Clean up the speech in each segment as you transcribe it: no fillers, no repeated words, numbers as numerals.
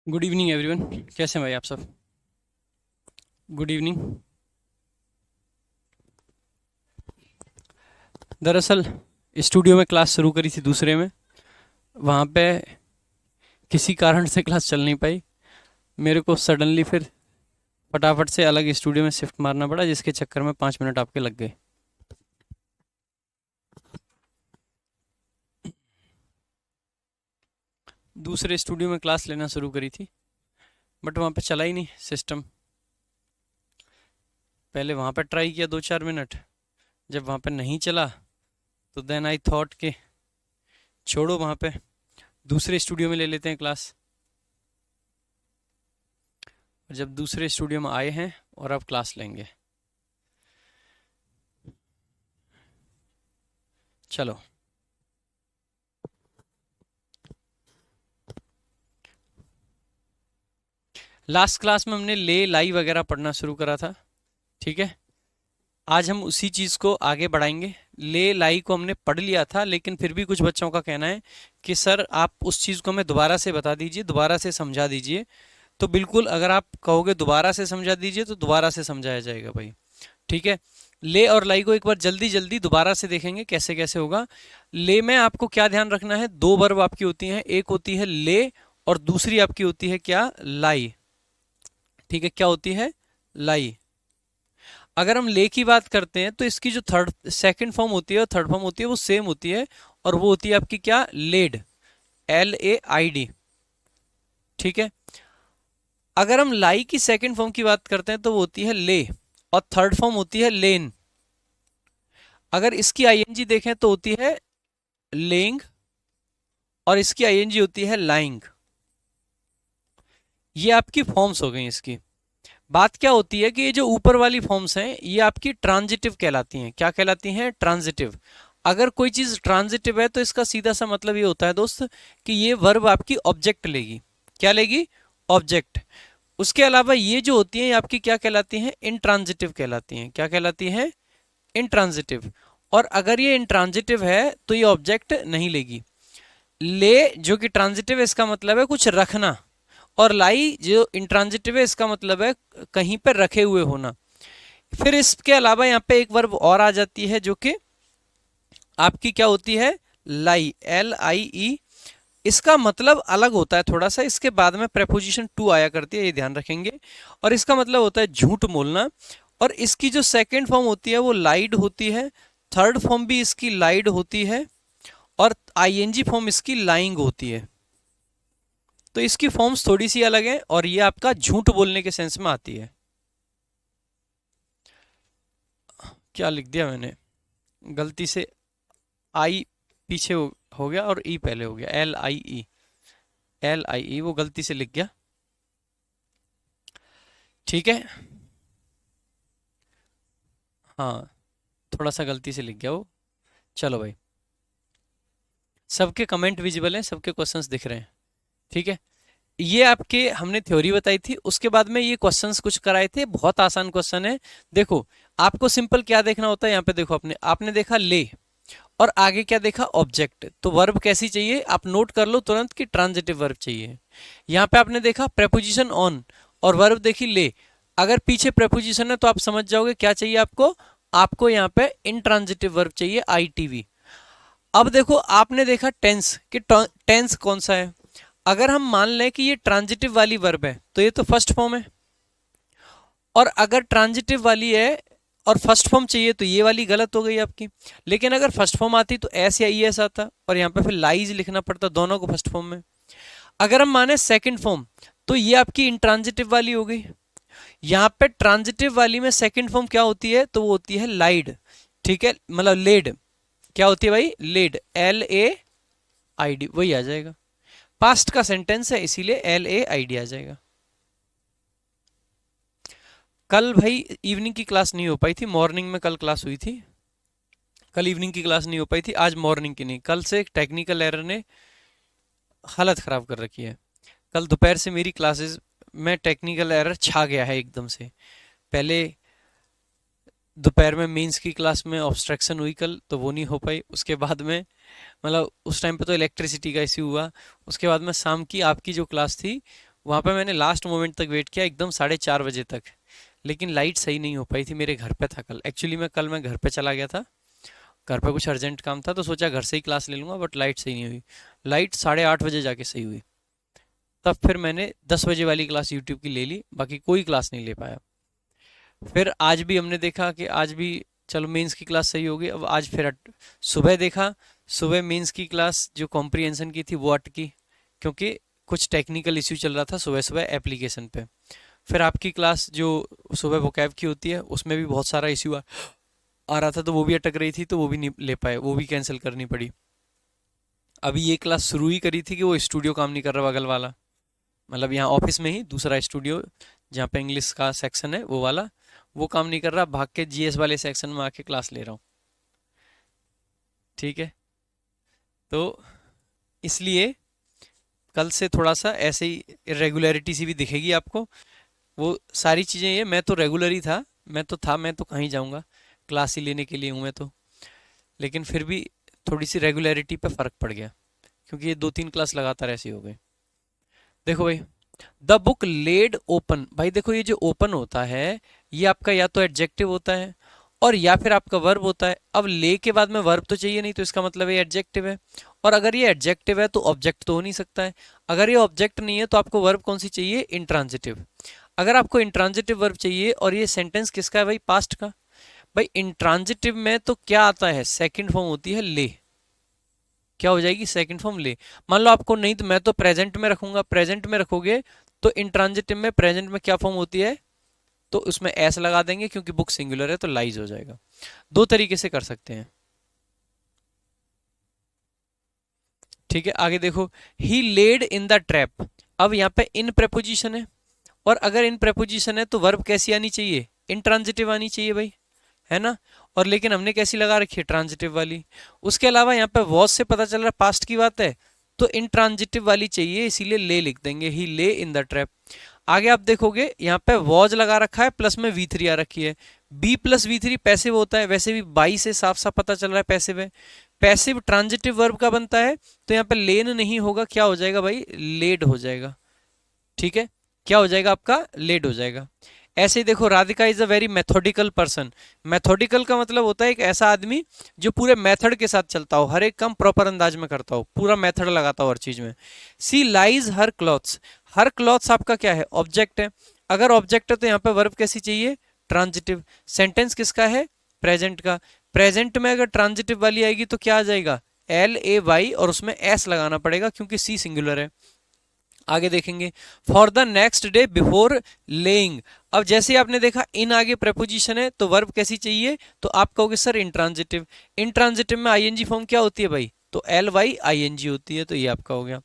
Good evening everyone. कैसे हैं भाई आप सब? Good evening. दरअसल स्टूडियो में क्लास शुरू करी थी दूसरे में, वहाँ पे किसी कारण से क्लास चल नहीं पाई। मेरे को सडनली फिर फटाफट से अलग स्टूडियो में शिफ्ट मारना पड़ा, जिसके चक्कर में 5 मिनट आपके लग गए। दूसरे स्टूडियो में क्लास लेना शुरू करी थी, बट वहाँ पे चला ही नहीं सिस्टम। पहले वहाँ पे ट्राई किया 2-4 मिनट, जब वहाँ पे नहीं चला तो देन आई थॉट कि छोड़ो, वहाँ पे दूसरे स्टूडियो में ले लेते हैं क्लास। और जब दूसरे स्टूडियो में आए हैं और अब क्लास लेंगे। चलो, लास्ट क्लास में हमने ले लाई वगैरह पढ़ना शुरू करा था। ठीक है, आज हम उसी चीज़ को आगे बढ़ाएंगे। ले लाई को हमने पढ़ लिया था, लेकिन फिर भी कुछ बच्चों का कहना है कि सर आप उस चीज़ को हमें दोबारा से बता दीजिए, दोबारा से समझा दीजिए। तो बिल्कुल, अगर आप कहोगे दोबारा से समझा दीजिए तो दोबारा से समझाया जाएगा भाई। ठीक है, ले और लाई को एक बार जल्दी जल्दी दोबारा से देखेंगे कैसे कैसे होगा। ले में आपको क्या ध्यान रखना है, दो वर्ब आपकी होती हैं, एक होती है ले और दूसरी आपकी होती है क्या, लाई। ठीक है, क्या होती है, लाई। अगर हम ले की बात करते हैं तो इसकी जो थर्ड सेकंड फॉर्म होती है और थर्ड फॉर्म होती है वो सेम होती है, और वो होती है आपकी क्या, लेड, LAID। ठीक है, अगर हम लाई की सेकंड फॉर्म की बात करते हैं तो वो होती है ले, और थर्ड फॉर्म होती है लेन। अगर इसकी ING देखें तो होती है लेंग, और इसकी ING होती है लाइंग। ये आपकी फॉर्म्स हो गई इसकी। बात क्या होती है कि ये जो ऊपर वाली फॉर्म्स हैं ये आपकी ट्रांजिटिव कहलाती हैं। क्या कहलाती हैं, ट्रांजिटिव। अगर कोई चीज ट्रांजिटिव है तो इसका सीधा सा मतलब ये होता है दोस्त कि ये वर्ब आपकी ऑब्जेक्ट लेगी। क्या लेगी, ऑब्जेक्ट। उसके अलावा ये जो होती हैं ये आपकी क्या कहलाती हैं, इंट्रांजिटिव कहलाती हैं। क्या कहलाती हैं, इंट्रांजिटिव। और अगर ये इंट्रांजिटिव है तो ये ऑब्जेक्ट नहीं लेगी। ले जो कि ट्रांजिटिव है इसका मतलब है कुछ रखना, और लाई जो इंट्रांजिटिव है इसका मतलब है कहीं पर रखे हुए होना। फिर इसके अलावा यहाँ पे एक वर्ब और आ जाती है जो कि आपकी क्या होती है, लाई, LIE। इसका मतलब अलग होता है थोड़ा सा, इसके बाद में प्रेपोजिशन टू आया करती है, ये ध्यान रखेंगे। और इसका मतलब होता है झूठ बोलना। और इसकी जो सेकेंड फॉर्म होती है वो लाइड होती है, थर्ड फॉर्म भी इसकी लाइड होती है, और ING फॉर्म इसकी लाइंग होती है। तो इसकी फॉर्म्स थोड़ी सी अलग हैं, और ये आपका झूठ बोलने के सेंस में आती है। क्या लिख दिया मैंने गलती से, आई पीछे हो गया और ई पहले हो गया, LIE वो गलती से लिख गया। ठीक है, हाँ, थोड़ा सा गलती से लिख गया वो। चलो भाई, सबके कमेंट विजिबल हैं, सबके क्वेश्चंस दिख रहे हैं। ठीक है, ये आपके हमने थ्योरी बताई थी, उसके बाद में ये क्वेश्चंस कुछ कराए थे, बहुत आसान क्वेश्चन है। देखो, आपको सिंपल क्या देखना होता है, यहाँ पे देखो, आपने देखा ले, और आगे क्या देखा, ऑब्जेक्ट। तो वर्ब कैसी चाहिए आप नोट कर लो तुरंत कि ट्रांजिटिव वर्ब चाहिए। यहाँ पे आपने देखा प्रेपोजिशन ऑन, और वर्ब देखी ले। अगर पीछे प्रेपोजिशन है तो आप समझ जाओगे क्या चाहिए आपको, आपको यहाँ पे इंट्रांजिटिव वर्ब चाहिए, ITV। अब देखो, आपने देखा टेंस कि टेंस कौन सा है। अगर हम मान लें कि ये ट्रांजिटिव वाली वर्ब है तो ये तो फर्स्ट फॉर्म है, और अगर ट्रांजिटिव वाली है और फर्स्ट फॉर्म चाहिए तो ये वाली गलत हो गई आपकी। लेकिन अगर फर्स्ट फॉर्म आती तो एस या ES आता, और यहाँ पे फिर लाइज लिखना पड़ता दोनों को फर्स्ट फॉर्म में। अगर हम माने सेकंड फॉर्म तो ये आपकी इंट्रांजिटिव वाली हो गई। यहाँ पे ट्रांजिटिव वाली में सेकंड फॉर्म क्या होती है, तो वो होती है लाइड। ठीक है, मतलब लेड। क्या होती है भाई, लेड, LAID, वही आ जाएगा। पास्ट का सेंटेंस है इसीलिए LAID आ जाएगा। कल भाई इवनिंग की क्लास नहीं हो पाई थी, मॉर्निंग में कल क्लास हुई थी। कल इवनिंग की क्लास नहीं हो पाई थी, आज मॉर्निंग की नहीं। कल से एक टेक्निकल एरर ने हालत ख़राब कर रखी है। कल दोपहर से मेरी क्लासेस में टेक्निकल एरर छा गया है एकदम से। पहले दोपहर में मेंस की क्लास में ऑब्स्ट्रक्शन हुई कल, तो वो नहीं हो पाई। उसके बाद में मतलब उस टाइम पे तो इलेक्ट्रिसिटी का इश्यू हुआ। उसके बाद में शाम की आपकी जो क्लास थी वहाँ पे मैंने लास्ट मोमेंट तक वेट किया, एकदम 4:30 बजे तक, लेकिन लाइट सही नहीं हो पाई थी। मेरे घर पे था कल, एक्चुअली मैं घर पे चला गया था, घर पे कुछ अर्जेंट काम था तो सोचा घर से ही क्लास ले लूँगा, बट लाइट सही नहीं हुई। लाइट 8:30 बजे जाके सही हुई, तब फिर मैंने 10 बजे वाली क्लास यूट्यूब की ले ली, बाकी कोई क्लास नहीं ले पाया। फिर आज भी हमने देखा कि आज भी चलो मेंस की क्लास सही होगी। अब आज फिर सुबह देखा, सुबह मेंस की क्लास जो कॉम्प्रिहेंशन की थी वो अटकी, क्योंकि कुछ टेक्निकल इश्यू चल रहा था सुबह सुबह एप्लीकेशन पे। फिर आपकी क्लास जो सुबह वोकैब की होती है उसमें भी बहुत सारा इश्यू आ रहा था, तो वो भी अटक रही थी, तो वो भी नहीं ले पाए, वो भी कैंसिल करनी पड़ी। अभी ये क्लास शुरू ही करी थी कि वो स्टूडियो काम नहीं कर रहा बगल वाला, मतलब यहाँ ऑफिस में ही दूसरा स्टूडियो जहाँ पे इंग्लिश का सेक्शन है वो वाला, वो काम नहीं कर रहा, भाग के जीएस वाले सेक्शन में आके क्लास ले रहा हूँ। ठीक है, तो इसलिए कल से थोड़ा सा ऐसे ही इरेगुलरिटी सी भी दिखेगी आपको। वो सारी चीज़ें, ये मैं तो रेगुलर ही था, मैं तो कहीं जाऊँगा, क्लास ही लेने के लिए हूँ मैं तो, लेकिन फिर भी थोड़ी सी रेगुलरिटी पे फ़र्क पड़ गया, क्योंकि ये 2-3 क्लास लगातार ऐसी हो गई। देखो भाई, द बुक लेड ओपन, भाई देखो ये जो ओपन होता है ये आपका या तो एडजेक्टिव होता है और या फिर आपका वर्ब होता है। अब ले के बाद में वर्ब तो चाहिए नहीं, तो इसका मतलब ये एडजेक्टिव है, और अगर ये एडजेक्टिव है तो ऑब्जेक्ट तो हो नहीं सकता है। अगर ये ऑब्जेक्ट नहीं है तो आपको वर्ब कौन सी चाहिए, इंट्रांजिटिव। अगर आपको इंट्रांजिटिव वर्ब चाहिए और ये सेंटेंस किसका है भाई, पास्ट का। भाई इंट्रांजिटिव में तो क्या आता है, सेकंड फॉर्म होती है ले, क्या हो जाएगी, सेकंड फॉर्म ले। मान लो आपको नहीं, तो मैं तो प्रेजेंट में रखूंगा, प्रेजेंट में रखोगे तो इंट्रांजिटिव में प्रेजेंट में क्या फॉर्म होती है, तो उसमें एस लगा देंगे, क्योंकि बुक सिंगुलर है तो लाइज हो जाएगा। दो तरीके से कर सकते हैं। ठीक है, आगे देखो, ही लेड इन द ट्रैप। अब यहाँ पे इन प्रेपोजिशन है, और अगर इन प्रेपोजिशन है तो वर्ब कैसी आनी चाहिए, इंट्रांजिटिव आनी चाहिए भाई, है ना। और लेकिन हमने कैसी लगा रखी है, ट्रांजिटिव वाली। उसके अलावा यहाँ पे वॉज से पता चल रहा है पास्ट की बात है, तो इंट्रांजिटिव वाली चाहिए, इसीलिए ले लिख देंगे, ही ले इन द ट्रैप। आगे आप देखोगे यहाँ पे वॉज लगा रखा है, प्लस में V3 आ रखी है। बी प्लस V3 पैसिव होता है, वैसे भी बाई से साफ साफ पता चल रहा है पैसिव है। पैसिव ट्रांजिटिव वर्ब का बनता है, तो यहाँ पे लेन नहीं होगा, क्या हो जाएगा भाई, लेड हो जाएगा। ठीक है, क्या हो जाएगा आपका, लेड हो जाएगा। ऐसे ही देखो, Radhika is a very methodical person. Methodical का मतलब होता है एक ऐसा आदमी जो पूरे मेथड के साथ चलता हो, हर एक काम प्रॉपर अंदाज में करता हो, पूरा मेथड लगाता हो हर चीज में। See lies her clothes, her clothes आपका क्या है, ऑब्जेक्ट है। अगर ऑब्जेक्ट है तो यहाँ पे वर्ब कैसी चाहिए, ट्रांजिटिव। सेंटेंस किसका है, प्रेजेंट का। प्रेजेंट में अगर ट्रांजिटिव वाली आएगी तो क्या आ जाएगा, LAY, और उसमें एस लगाना पड़ेगा क्योंकि सी सिंगुलर है। आगे देखेंगे, for the next day before laying. अब जैसे ही आपने देखा इन आगे प्रपोजिशन है तो वर्ब कैसी चाहिए, तो आप कहोगे सर इंट्रांजिटिव। इंट्रांजिटिव में आईएनजी फॉर्म क्या होती है भाई, तो LYING होती है, तो ये आपका हो गया।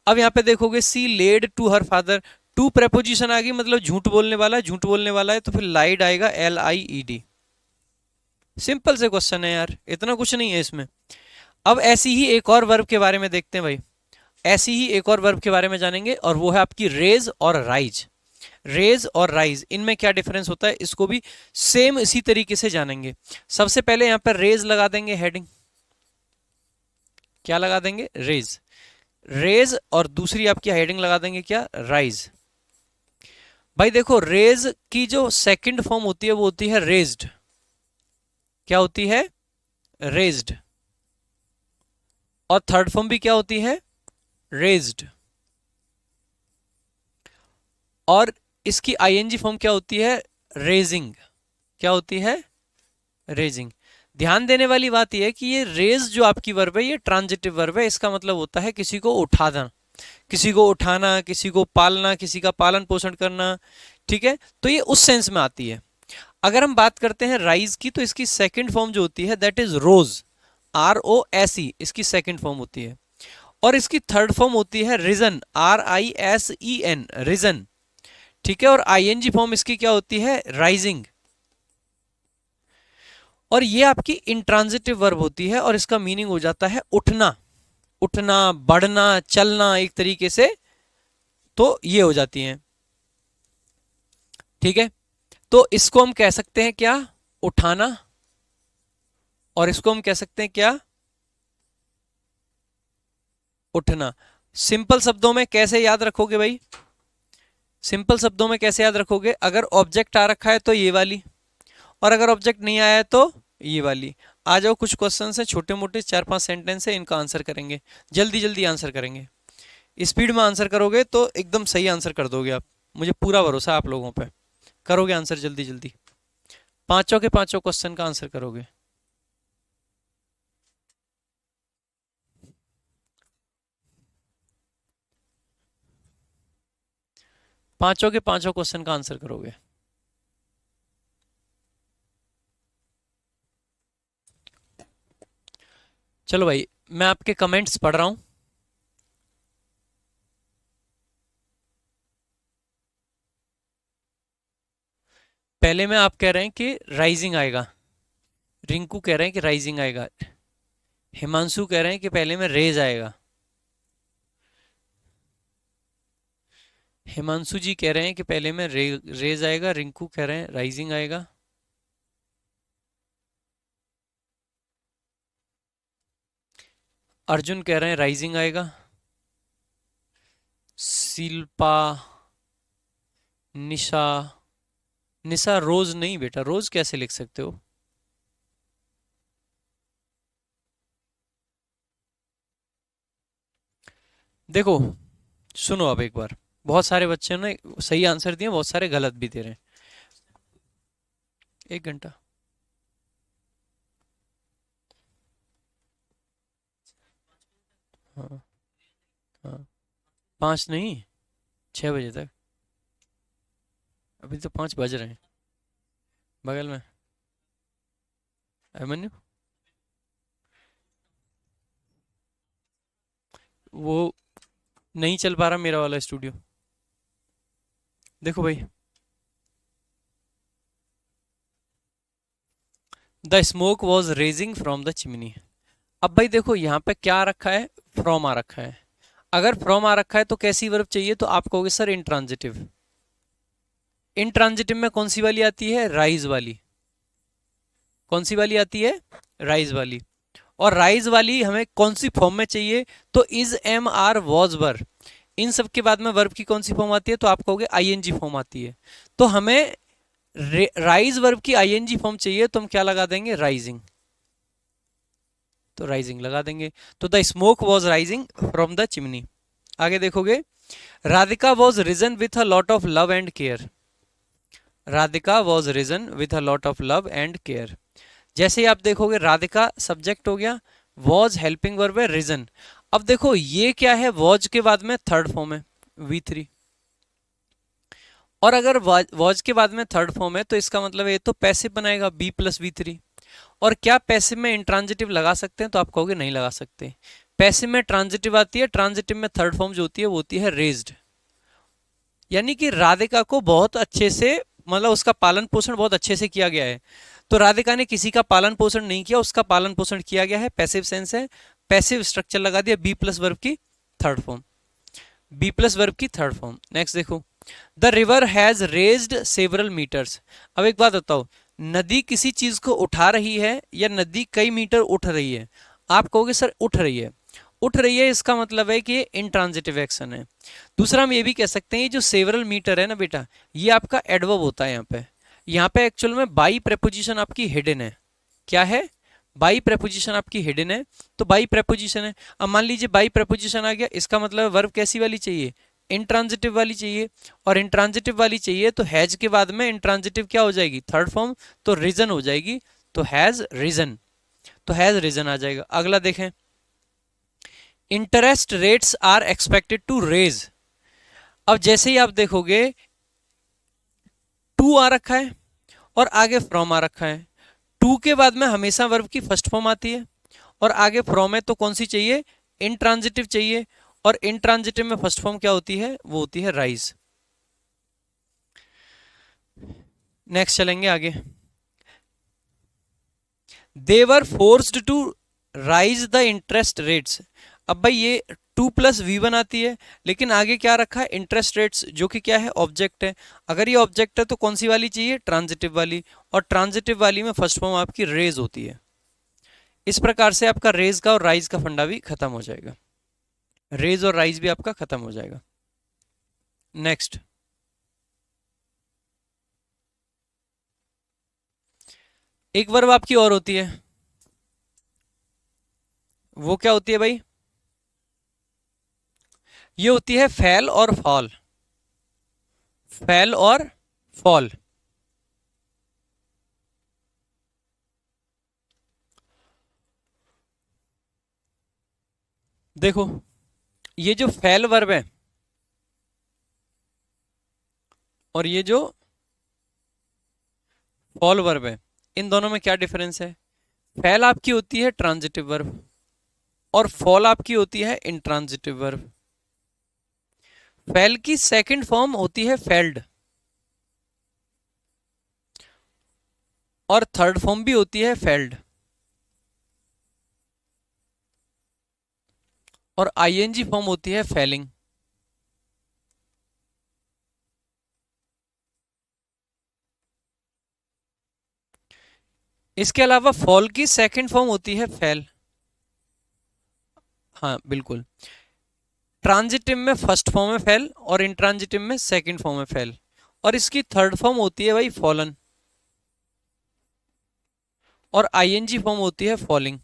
अब यहाँ पे देखोगे, she led to her father, to preposition आ गई, मतलब झूठ बोलने वाला है, झूठ बोलने वाला है, तो फिर लाइड आएगा, LIED। सिंपल से क्वेश्चन है यार, इतना कुछ नहीं है इसमें। अब ऐसी ही एक और वर्ब के बारे में देखते हैं भाई, ऐसी ही एक और वर्ब के बारे में जानेंगे, और वो है आपकी रेज और राइज। रेज और राइज, इनमें क्या डिफरेंस होता है, इसको भी सेम इसी तरीके से जानेंगे। सबसे पहले यहां पर रेज लगा देंगे हेडिंग, क्या लगा देंगे, रेज, रेज, और दूसरी आपकी हेडिंग लगा देंगे क्या, राइज। भाई देखो, रेज की जो सेकंड फॉर्म होती है वो होती है रेज्ड, क्या होती है, रेज्ड। और थर्ड फॉर्म भी क्या होती है, रेज्ड। और इसकी आईएनजी फॉर्म क्या होती है, रेजिंग, क्या होती है, रेजिंग। ध्यान देने वाली बात यह है कि ये रेज जो आपकी वर्ब है ये ट्रांजिटिव वर्ब है, इसका मतलब होता है किसी को उठाना, किसी को उठाना, किसी को पालना, किसी का पालन पोषण करना। ठीक है, तो ये उस सेंस में आती है। अगर हम बात करते हैं राइज की, तो इसकी सेकंड फॉर्म जो होती है दैट इज रोज, ROSE, इसकी सेकंड फॉर्म होती है। और इसकी थर्ड फॉर्म होती है रिजन, RISEN, रिजन। ठीक है, और आईएनजी फॉर्म इसकी क्या होती है, राइजिंग। और ये आपकी इंट्रांजिटिव वर्ब होती है, और इसका मीनिंग हो जाता है उठना, उठना, बढ़ना, चलना एक तरीके से, तो ये हो जाती हैं। ठीक है, तो इसको हम कह सकते हैं क्या, उठाना, और इसको हम कह सकते हैं क्या, उठना। सिंपल शब्दों में कैसे याद रखोगे भाई, सिंपल शब्दों में कैसे याद रखोगे, अगर ऑब्जेक्ट आ रखा है तो ये वाली, और अगर ऑब्जेक्ट नहीं आया है तो ये वाली। आ जाओ, कुछ क्वेश्चन है छोटे मोटे, 4-5 सेंटेंस है, इनका आंसर करेंगे, जल्दी जल्दी आंसर करेंगे। स्पीड में आंसर करोगे तो एकदम सही आंसर कर दोगे आप, मुझे पूरा भरोसा है आप लोगों पे, करोगे आंसर जल्दी जल्दी, पांचों के पांचों क्वेश्चन का आंसर करोगे। पांचों के पांचों क्वेश्चन का आंसर करोगे। चलो भाई, मैं आपके कमेंट्स पढ़ रहा हूं। पहले में आप कह रहे हैं कि राइजिंग आएगा, रिंकू कह रहे हैं कि राइजिंग आएगा, हिमांशु कह रहे हैं कि पहले में रेज आएगा, हिमांशु जी कह रहे हैं कि पहले में रेज आएगा, रिंकू कह रहे हैं राइजिंग आएगा, अर्जुन कह रहे हैं राइजिंग आएगा, शिल्पा, निशा, निशा रोज नहीं बेटा, रोज कैसे लिख सकते हो। देखो सुनो अब एक बार, बहुत सारे बच्चे ने सही आंसर दिए, बहुत सारे गलत भी दे रहे हैं। 1 घंटा, हाँ हाँ, 5 नहीं, 6 बजे तक, अभी तो 5 बज रहे हैं। बगल में अभिमन्यु, वो नहीं चल पा रहा मेरा वाला स्टूडियो। देखो भाई, the smoke was raising from the chimney. अब भाई देखो यहाँ पे क्या आ रखा है, फ्रॉम आ रखा है। अगर फ्रॉम आ रखा है तो कैसी वर्ब चाहिए, तो आप कहोगे सर इंट्रांजिटिव। इंट्रांजिटिव में कौन सी वाली आती है, राइज वाली। कौन सी वाली आती है, राइज वाली। और राइज वाली हमें कौन सी फॉर्म में चाहिए, तो इज, एम, आर, वॉज, वर, इन सब के बाद में वर्ब की कौन सी फॉर्म आती है, तो आप कहोगे आईएनजी फॉर्म आती है। तो हमें राइज वर्ब की आईएनजी फॉर्म चाहिए, तो हम क्या लगा देंगे, राइजिंग, तो राइजिंग लगा देंगे। तो the smoke was rising from the chimney. आगे देखोगे, Radhika was risen with a lot of love and care. Radhika was risen with a lot of love and care. जैसे ही आप देखोगे राधिका सब्जेक्ट हो गया, वॉज हेल्पिंग वर्ब है, रिजन। अब देखो ये क्या है, वॉज के बाद में थर्ड फॉर्म है, V3। और अगर वॉज के बाद में थर्ड फॉर्म है तो इसका मतलब ये तो पैसिव बनाएगा, B+V3। और क्या पैसिव में इंट्रांजिटिव लगा सकते हैं, तो आप कहोगे नहीं लगा सकते। पैसिव में ट्रांजिटिव आती है, ट्रांजिटिव में थर्ड फॉर्म जो होती है वो होती है रेज्ड। यानी कि राधिका को बहुत अच्छे से, मतलब उसका पालन पोषण बहुत अच्छे से किया गया है। तो राधिका ने किसी का पालन पोषण नहीं किया, उसका पालन पोषण किया गया है, पैसिव सेंस है, पैसिव स्ट्रक्चर लगा दिया, B+ वर्ब की थर्ड फॉर्म, B+ वर्ब की थर्ड फॉर्म। नेक्स्ट देखो, the river has raised several metres. अब एक बात बताओ, नदी किसी चीज को उठा रही है या नदी कई मीटर उठ रही है, आप कहोगे सर उठ रही है। उठ रही है इसका मतलब है कि ये इंट्रांजिटिव एक्शन है। दूसरा हम ये भी कह सकते हैं, ये जो सेवरल मीटर है ना बेटा, ये आपका एडवर्ब होता है। यहाँ पे एक्चुअल में बाई प्रेपोजिशन आपकी हिडन है। क्या है, बाई प्रेपोजिशन आपकी हिडन है, तो बाई प्रेपोजिशन है। अब मान लीजिए बाई प्रेपोजिशन आ गया, इसका मतलब वर्ब कैसी वाली चाहिए, इंट्रांजिटिव वाली चाहिए। और इंट्रांजिटिव वाली चाहिए तो हैज के बाद में इंट्रांजिटिव क्या हो जाएगी, थर्ड फॉर्म, तो रीजन हो जाएगी, तो हैज रीजन, तो हैज रीजन आ जाएगा। अगला देखें, interest rates are expected to raise. अब जैसे ही आप देखोगे टू आ रखा है और आगे फ्रॉम आ रखा है, टू के बाद में हमेशा वर्ब की फर्स्ट फॉर्म आती है, और आगे फ्रॉम है तो कौन सी चाहिए, इंट्रांजिटिव चाहिए। और इंट्रांजिटिव में फर्स्ट फॉर्म क्या होती है, वो होती है राइज। नेक्स्ट चलेंगे आगे, they were forced to rise the interest rates. अब भाई ये 2+V1 आती है, लेकिन आगे क्या रखा है, इंटरेस्ट रेट्स, जो कि क्या है, ऑब्जेक्ट है। अगर ये ऑब्जेक्ट है तो कौन सी वाली चाहिए, ट्रांजिटिव वाली, और ट्रांजिटिव वाली में फर्स्ट फॉर्म आपकी रेज होती है। इस प्रकार से आपका रेज का और राइज का फंडा भी खत्म हो जाएगा, रेज और राइज भी आपका खत्म हो जाएगा। नेक्स्ट, एक वर्ब आपकी और होती है, वो क्या होती है भाई? ये होती है फेल और फॉल। फेल और फॉल। देखो, ये जो फेल वर्ब है और ये जो फॉल वर्ब है, इन दोनों में क्या डिफरेंस है? फेल आपकी होती है ट्रांजिटिव वर्ब और फॉल आपकी होती है इंट्रांजिटिव वर्ब। फेल की सेकंड फॉर्म होती है फेल्ड और थर्ड फॉर्म भी होती है फेल्ड। और आईएनजी फॉर्म होती है फेलिंग। इसके अलावा फॉल की सेकंड फॉर्म होती है फेल। हाँ बिल्कुल, ट्रांजिटिव में फर्स्ट फॉर्म है फेल और इंट्रांजिटिव में सेकंड फॉर्म है फेल। और इसकी थर्ड फॉर्म होती है भाई फॉलन और आईएनजी फॉर्म होती है फॉलिंग।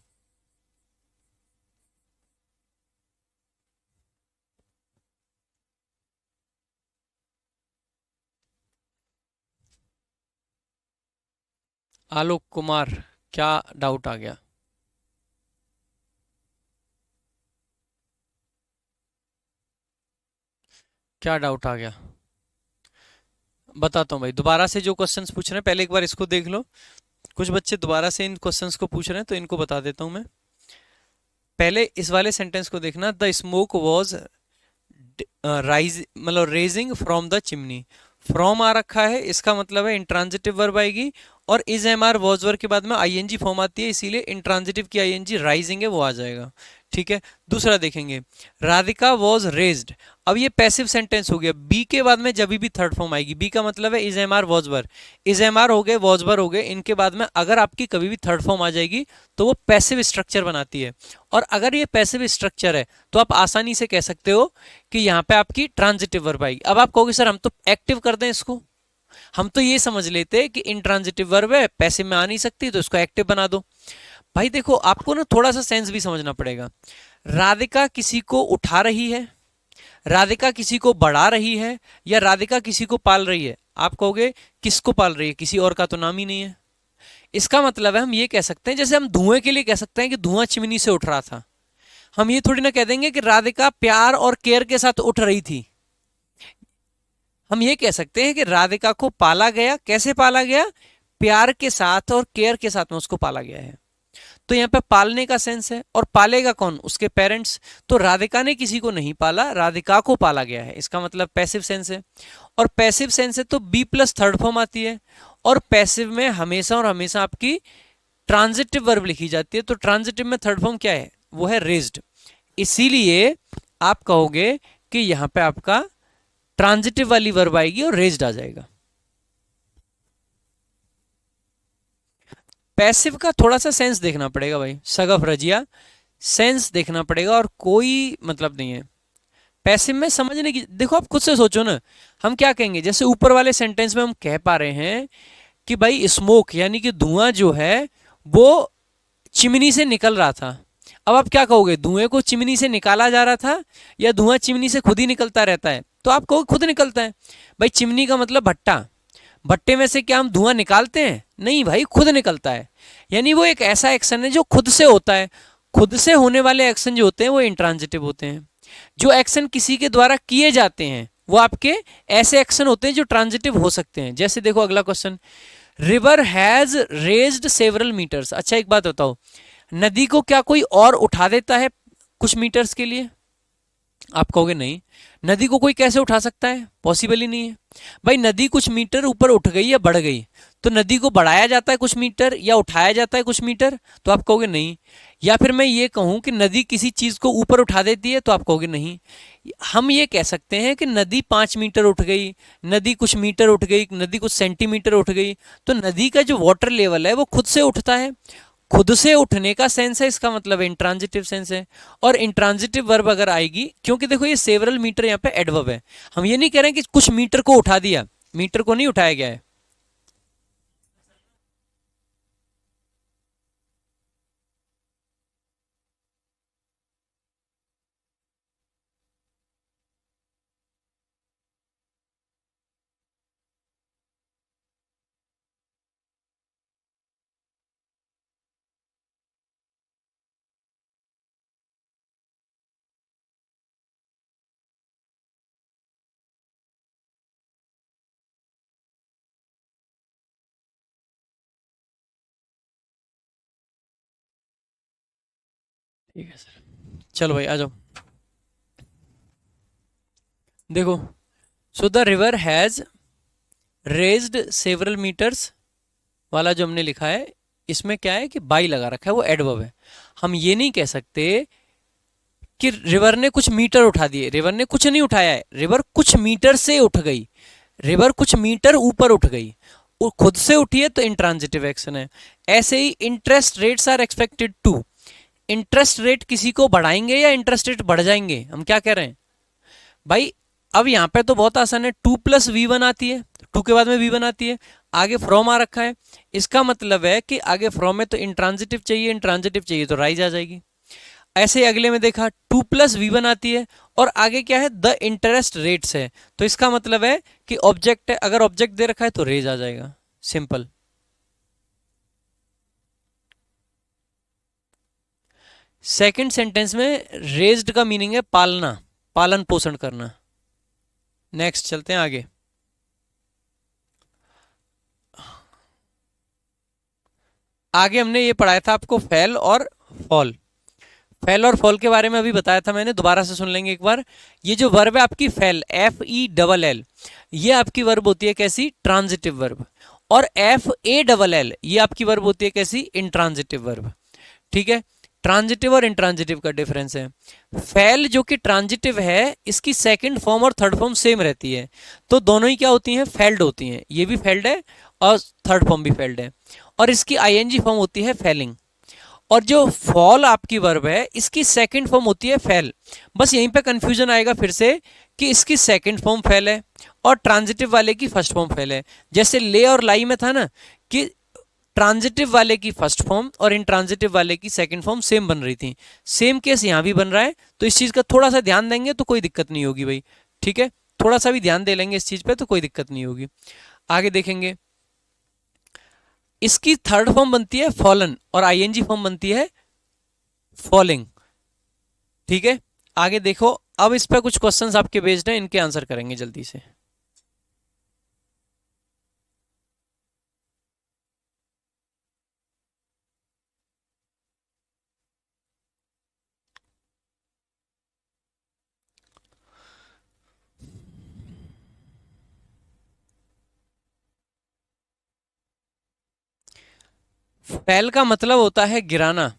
आलोक कुमार, क्या डाउट आ गया? क्या डाउट आ गया? बताता हूँ भाई, दोबारा से जो क्वेश्चंस पूछ रहे हैं पहले एक बार इसको देख लो। कुछ बच्चे दोबारा से इन क्वेश्चंस को पूछ रहे हैं तो इनको बता देता हूँ मैं। पहले इस वाले सेंटेंस को देखना, द स्मोक वॉज राइज मतलब raising from the chimney. From आ रखा है, इसका मतलब है इंट्रांजिटिव वर्ब आएगी और is am are was verb के बाद में आईएनजी फॉर्म आती है, इसीलिए इंट्रांजिटिव की आईएनजी राइजिंग है वो आ जाएगा। ठीक है, दूसरा देखेंगे, राधिका वॉज रेज्ड। अब ये पैसिव सेंटेंस हो गया, बी के बाद में जब भी थर्ड फॉर्म आएगी, बी का मतलब है is am are was verb. Is am are हो गए, वॉज वर्ब हो गए, इनके बाद में अगर आपकी कभी भी थर्ड फॉर्म आ जाएगी तो वो पैसिव स्ट्रक्चर बनाती है। और अगर ये पैसिव स्ट्रक्चर है तो आप आसानी से कह सकते हो कि यहाँ पे आपकी ट्रांजिटिव वर्ब आएगी। अब आप कहोगे सर हम तो एक्टिव कर दें इसको, हम तो ये समझ लेते कि इंट्रांजिटिव वर्ब है, पैसिव में आ नहीं सकती तो इसको एक्टिव बना दो। भाई देखो, आपको ना थोड़ा सा सेंस भी समझना पड़ेगा। राधिका किसी को उठा रही है, राधिका किसी को बढ़ा रही है, या राधिका किसी को पाल रही है? आप कहोगे किसको पाल रही है, किसी और का तो नाम ही नहीं है। इसका मतलब है हम ये कह सकते हैं, जैसे हम धुएं के लिए कह सकते हैं कि धुआं चिमनी से उठ रहा था, हम ये थोड़ी ना कह देंगे कि राधिका प्यार और केयर के साथ उठ रही थी। हम ये कह सकते हैं कि राधिका को पाला गया। कैसे पाला गया? प्यार के साथ और केयर के साथ में उसको पाला गया है। तो यहाँ पे पालने का सेंस है, और पालेगा कौन? उसके पेरेंट्स। तो राधिका ने किसी को नहीं पाला, राधिका को पाला गया है, इसका मतलब पैसिव सेंस है। और पैसिव सेंस है तो बी प्लस थर्ड फॉर्म आती है, और पैसिव में हमेशा और हमेशा आपकी ट्रांजिटिव वर्ब लिखी जाती है। तो ट्रांजिटिव में थर्ड फॉर्म क्या है? वो है रेज्ड। इसीलिए आप कहोगे कि यहां पे आपका ट्रांजिटिव वाली वर्ब आएगी और रेज्ड आ जाएगा। पैसिव का थोड़ा सा सेंस देखना पड़ेगा भाई, सगफ रजिया, सेंस देखना पड़ेगा और कोई मतलब नहीं है। पैसिव में समझने की, देखो आप खुद से सोचो ना, हम क्या कहेंगे? जैसे ऊपर वाले सेंटेंस में हम कह पा रहे हैं कि भाई स्मोक यानी कि धुआं जो है वो चिमनी से निकल रहा था। अब आप क्या कहोगे? धुएं को चिमनी से निकाला जा रहा था या धुआं चिमनी से खुद ही निकलता रहता है? तो आप कहोगे खुद निकलता है। भाई चिमनी का मतलब भट्टा, भट्टे में से क्या हम धुआं निकालते हैं? नहीं भाई, खुद निकलता है। यानी वो एक ऐसा एक्शन है जो खुद से होता है। खुद से होने वाले एक्शन जो होते हैं वो इंट्रांजिटिव होते हैं। जो एक्शन किसी के द्वारा किए जाते हैं वो आपके ऐसे एक्शन होते हैं जो ट्रांजिटिव हो सकते हैं। जैसे देखो अगला question, river has raised several metres. अच्छा एक बात बताओ, नदी को क्या कोई और उठा देता है कुछ मीटर्स के लिए? आप कहोगे नहीं, नदी को कोई कैसे उठा सकता है? पॉसिबल ही नहीं है। भाई नदी कुछ मीटर ऊपर उठ गई या बढ़ गई, तो नदी को बढ़ाया जाता है कुछ मीटर या उठाया जाता है कुछ मीटर? तो आप कहोगे नहीं। या फिर मैं ये कहूं कि नदी किसी चीज को ऊपर उठा देती है, तो आप कहोगे नहीं। हम ये कह सकते हैं कि नदी 5 मीटर उठ गई, नदी कुछ मीटर उठ गई, नदी कुछ सेंटीमीटर उठ गई। तो नदी का जो वाटर लेवल है वो खुद से उठता है। खुद से उठने का सेंस है, इसका मतलब इंट्रांजिटिव सेंस है। और इंट्रांजिटिव वर्ब अगर आएगी, क्योंकि देखो ये सेवरल मीटर यहाँ पे एडवर्ब है, हम ये नहीं कह रहे हैं कि कुछ मीटर को उठा दिया, मीटर को नहीं उठाया गया है। ठीक है सर, चलो भाई आ जाओ। देखो, so the river has raised several metres वाला जो हमने लिखा है, इसमें क्या है कि बाई लगा रखा है, वो एडवर्ब है। हम ये नहीं कह सकते कि रिवर ने कुछ मीटर उठा दिए, रिवर ने कुछ नहीं उठाया है, रिवर कुछ मीटर से उठ गई, रिवर कुछ मीटर ऊपर उठ गई, वो खुद से उठी है तो इंट्रांजिटिव एक्शन है। ऐसे ही interest rates are expected to, interest rate किसी को बढ़ाएंगे या इंटरेस्ट रेट बढ़ जाएंगे, हम क्या कह रहे हैं भाई। अब यहाँ पे तो बहुत आसान है, 2+v1 आती है, 2 के बाद में v1 आती है, आगे फ्रॉम आ रखा है, इसका मतलब है कि आगे फ्रॉम है तो इंट्रांजिटिव चाहिए, इंट्रांजिटिव चाहिए तो राइज आ जाएगी। ऐसे ही अगले में देखा 2+v1 आती है और आगे क्या है, द इंटरेस्ट रेट्स है, तो इसका मतलब है कि ऑब्जेक्ट है, अगर ऑब्जेक्ट दे रखा है तो रेज आ जाएगा, सिंपल। सेकंड सेंटेंस में रेज्ड का मीनिंग है पालना, पालन पोषण करना। नेक्स्ट चलते हैं आगे। आगे हमने ये पढ़ाया था आपको फेल और फॉल, फेल और फॉल के बारे में अभी बताया था मैंने, दोबारा से सुन लेंगे एक बार। ये जो वर्ब है आपकी फेल, FELL, ये आपकी वर्ब होती है कैसी, ट्रांजिटिव वर्ब। और FALL ये आपकी वर्ब होती है कैसी, इंट्रांजिटिव वर्ब। ठीक है, ट्रांजिटिव और इंट्रांजिटिव का डिफरेंस है। फेल जो कि ट्रांजिटिव है, इसकी सेकंड फॉर्म और थर्ड फॉर्म सेम रहती है, तो दोनों ही क्या होती हैं, फेल्ड होती हैं, ये भी फेल्ड है और थर्ड फॉर्म भी फेल्ड है, और इसकी ING फॉर्म होती है फेलिंग। और जो फॉल आपकी वर्ब है, इसकी सेकंड फॉर्म होती है फेल। बस यहीं पे कंफ्यूजन आएगा फिर से कि इसकी सेकंड फॉर्म फेल है और ट्रांजिटिव वाले की फर्स्ट फॉर्म फेल है। जैसे ले और लाई में था ना कि ट्रांजिटिव वाले की फर्स्ट फॉर्म और इंट्रांजिटिव वाले की सेकंड फॉर्म सेम बन रही थी, सेम केस यहाँ भी बन रहा है, तो इस चीज का थोड़ा सा ध्यान देंगे तो कोई दिक्कत नहीं होगी भाई। ठीक है, थोड़ा सा भी ध्यान दे लेंगे इस चीज पे तो कोई दिक्कत नहीं होगी। आगे देखेंगे, इसकी थर्ड फॉर्म बनती है फॉलन और ING फॉर्म बनती है फॉलिंग। ठीक है, आगे देखो, अब इस पर कुछ क्वेश्चंस आपके बेस्ड हैं, इनके आंसर करेंगे जल्दी से। फैल का मतलब होता है गिराना,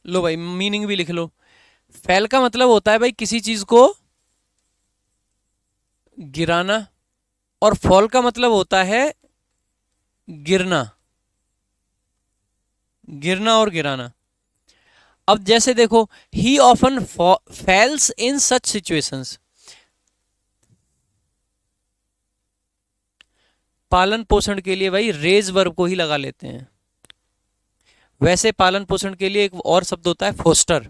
लो भाई मीनिंग भी लिख लो। फैल का मतलब होता है भाई किसी चीज को गिराना, और फॉल का मतलब होता है गिरना, गिरना और गिराना। अब जैसे देखो, ही ऑफन फेल्स इन सच सिचुएशंस, पालन पोषण के लिए भाई रेज वर्ब को ही लगा लेते हैं। वैसे पालन पोषण के लिए एक और शब्द होता है फोस्टर।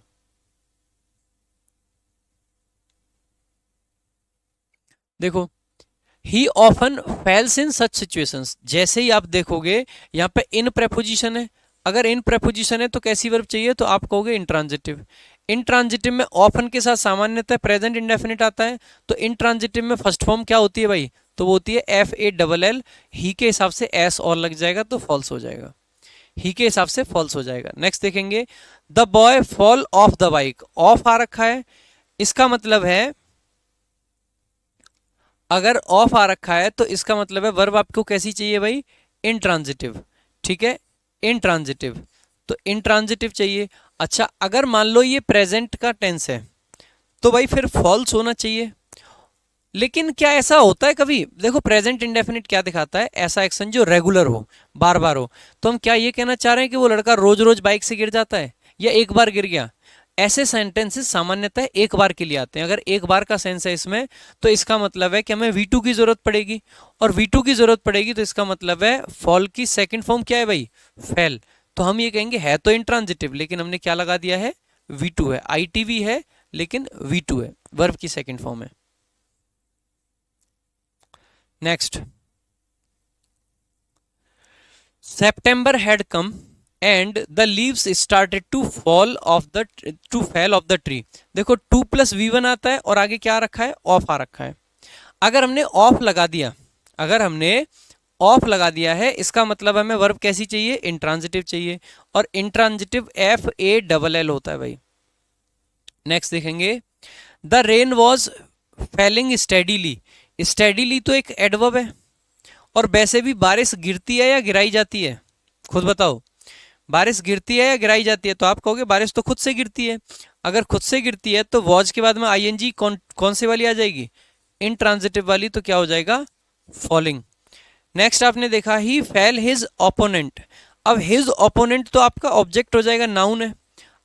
देखो, ही ऑफन फेल्स इन सच सिचुएशंस, जैसे ही आप देखोगे यहाँ पे इन प्रेपोजिशन है, अगर इन प्रेपोजिशन है तो कैसी वर्ब चाहिए, तो आप कहोगे इंट्रांजिटिव। इंट्रांजिटिव में ऑफन के साथ सामान्यतः प्रेजेंट इंडेफिनिट आता है, तो इंट्रांजिटिव में फर्स्ट फॉर्म क्या होती है भाई, तो वो होती है FALL। ही के हिसाब से S और लग जाएगा तो फॉल्स हो जाएगा, ही के हिसाब से फॉल्स हो जाएगा। नेक्स्ट देखेंगे, the boy fall off the bike, off आ रखा है, इसका मतलब है अगर ऑफ आ रखा है तो इसका मतलब है वर्ब आपको कैसी चाहिए भाई, इंट्रांजिटिव। ठीक है, इंट्रांजिटिव, तो इंट्रांजिटिव चाहिए। अच्छा, अगर मान लो ये प्रेजेंट का टेंस है तो भाई फिर फॉल्स होना चाहिए। लेकिन क्या ऐसा होता है कभी, देखो प्रेजेंट इंडेफिनिट क्या दिखाता है, ऐसा एक्शन जो रेगुलर हो, बार बार हो। तो हम क्या ये कहना चाह रहे हैं कि वो लड़का रोज रोज बाइक से गिर जाता है या एक बार गिर गया। ऐसे सेंटेंसेस सामान्यतः एक बार के लिए आते हैं। अगर एक बार का सेंस है इसमें तो इसका मतलब है कि हमें V2 की जरूरत पड़ेगी, और V2 की जरूरत पड़ेगी तो इसका मतलब है फॉल की सेकंड फॉर्म क्या है भाई, फेल। तो हम ये कहेंगे है तो इंट्रांजिटिव, लेकिन हमने क्या लगा दिया है, V2 है, ITV है लेकिन V2 है, वर्ब की सेकंड फॉर्म है। Next, September had come and the leaves started to fall off the tree। देखो 2+v1 आता है और आगे क्या रखा है, ऑफ आ रखा है। अगर हमने ऑफ लगा दिया, अगर हमने ऑफ लगा दिया है, इसका मतलब हमें वर्ब कैसी चाहिए, इंट्रांजिटिव चाहिए, और इंट्रांजिटिव FALL होता है भाई। नेक्स्ट देखेंगे, the rain was falling steadily. Steadily तो एक एडवर्ब है, और वैसे भी बारिश गिरती है या गिराई जाती है, खुद बताओ। बारिश गिरती है या गिराई जाती है? तो आप कहोगे बारिश तो खुद से गिरती है। अगर खुद से गिरती है तो वॉज के बाद में आईएनजी कौन से वाली आ जाएगी? इंट्रांजिटिव वाली। तो क्या हो जाएगा? फॉलिंग। नेक्स्ट आपने देखा ही फेल हिज ओपोनेंट। अब हिज ओपोनेंट तो आपका ऑब्जेक्ट हो जाएगा, नाउन है।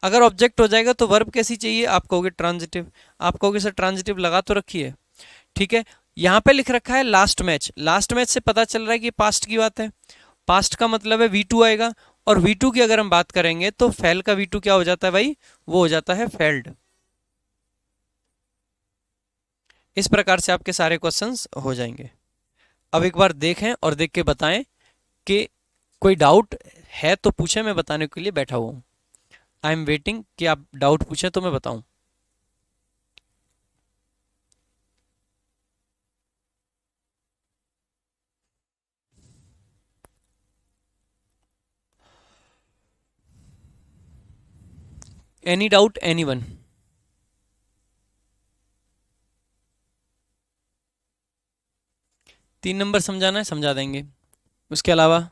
अगर ऑब्जेक्ट हो जाएगा तो वर्ब कैसी चाहिए? आप कहोगे ट्रांजिटिव। आप कहोगे सर ट्रांजिटिव लगा तो रखिए, ठीक है। यहाँ पे लिख रखा है लास्ट मैच। लास्ट मैच से पता चल रहा है कि पास्ट की बात है। पास्ट का मतलब है V2 आएगा, और V2 की अगर हम बात करेंगे तो फेल का V2 क्या हो जाता है भाई? वो हो जाता है फेल्ड। इस प्रकार से आपके सारे क्वेश्चंस हो जाएंगे। अब एक बार देखें और देख के बताएं कि कोई डाउट है तो पूछें, मैं बताने के लिए बैठा हुआ हूं। आई एम वेटिंग कि आप डाउट पूछें तो मैं बताऊं। Any doubt anyone? 3 नंबर समझाना है, समझा देंगे। उसके अलावा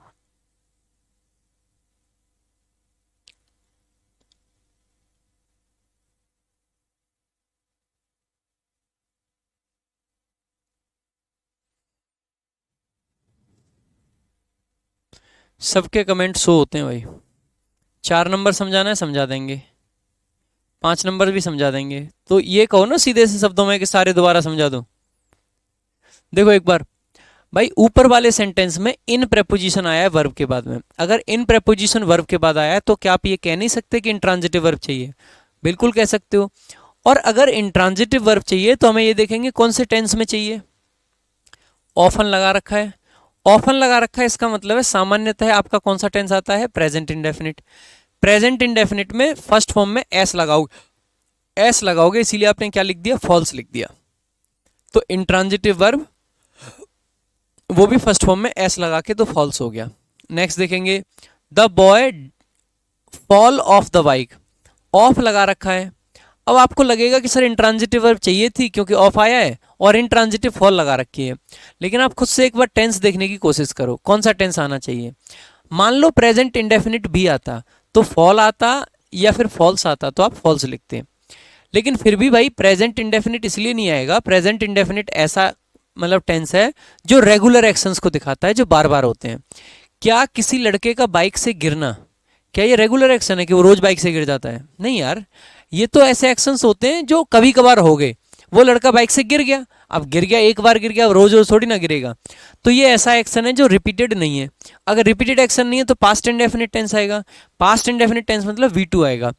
सबके कमेंट शो होते हैं भाई। 4 नंबर समझाना है, समझा देंगे। 5 नंबर भी समझा देंगे। तो ये कहो ना सीधे से शब्दों में कि सारे दोबारा समझा दो। देखो एक बार भाई, ऊपर वाले सेंटेंस में इन प्रेपोजिशन आया है वर्ब के बाद में। अगर इन प्रेपोजिशन वर्ब के बाद आया है तो क्या आप ये कह नहीं सकते कि इंट्रांजिटिव वर्ब चाहिए? बिल्कुल कह सकते हो। और अगर इंट्रांजिटिव वर्ब चाहिए तो हमें ये देखेंगे कौन से टेंस में चाहिए। ऑफन लगा रखा है। ऑफन लगा रखा है, इसका मतलब है सामान्यतः आपका कौन सा टेंस आता है? Present indefinite. प्रेजेंट इंडेफिनिट में फर्स्ट फॉर्म में एस लगाओगे। एस लगाओगे, इसीलिए आपने क्या लिख दिया? फॉल्स लिख दिया। तो इंट्रांजिटिव वर्ब वो भी फर्स्ट फॉर्म में एस लगा के तो फॉल्स हो गया। नेक्स्ट देखेंगे, the boy fall off the bike. Of लगा रखा है। अब आपको लगेगा कि सर इंट्रांजिटिव वर्ब चाहिए थी क्योंकि ऑफ आया है, और इंट्रांजिटिव फॉल लगा रखी है। लेकिन आप खुद से एक बार टेंस देखने की कोशिश करो, कौन सा टेंस आना चाहिए। मान लो प्रेजेंट इंडेफिनिट भी आता तो फॉल आता, या फिर फॉल्स आता तो आप फॉल्स लिखते। लेकिन फिर भी भाई प्रेजेंट इंडेफिनिट इसलिए नहीं आएगा, प्रेजेंट इंडेफिनिट ऐसा मतलब टेंस है जो रेगुलर एक्शंस को दिखाता है, जो बार बार होते हैं। क्या किसी लड़के का बाइक से गिरना, क्या ये रेगुलर एक्शन है कि वो रोज बाइक से गिर जाता है? नहीं यार, ये तो ऐसे एक्शंस होते हैं जो कभी कभार हो गए। वो लड़का बाइक से गिर गया, अब गिर गया, एक बार गिर गया, अब रोज रोज थोड़ी ना गिरेगा। तो ये ऐसा एक्शन है जो रिपीटेड नहीं है। अगर रिपीटेड एक्शन नहीं है तो पास्ट इंडेफिनिट टेंस आएगा। पास्ट इंडेफिनिट टेंस मतलब V2 आएगा।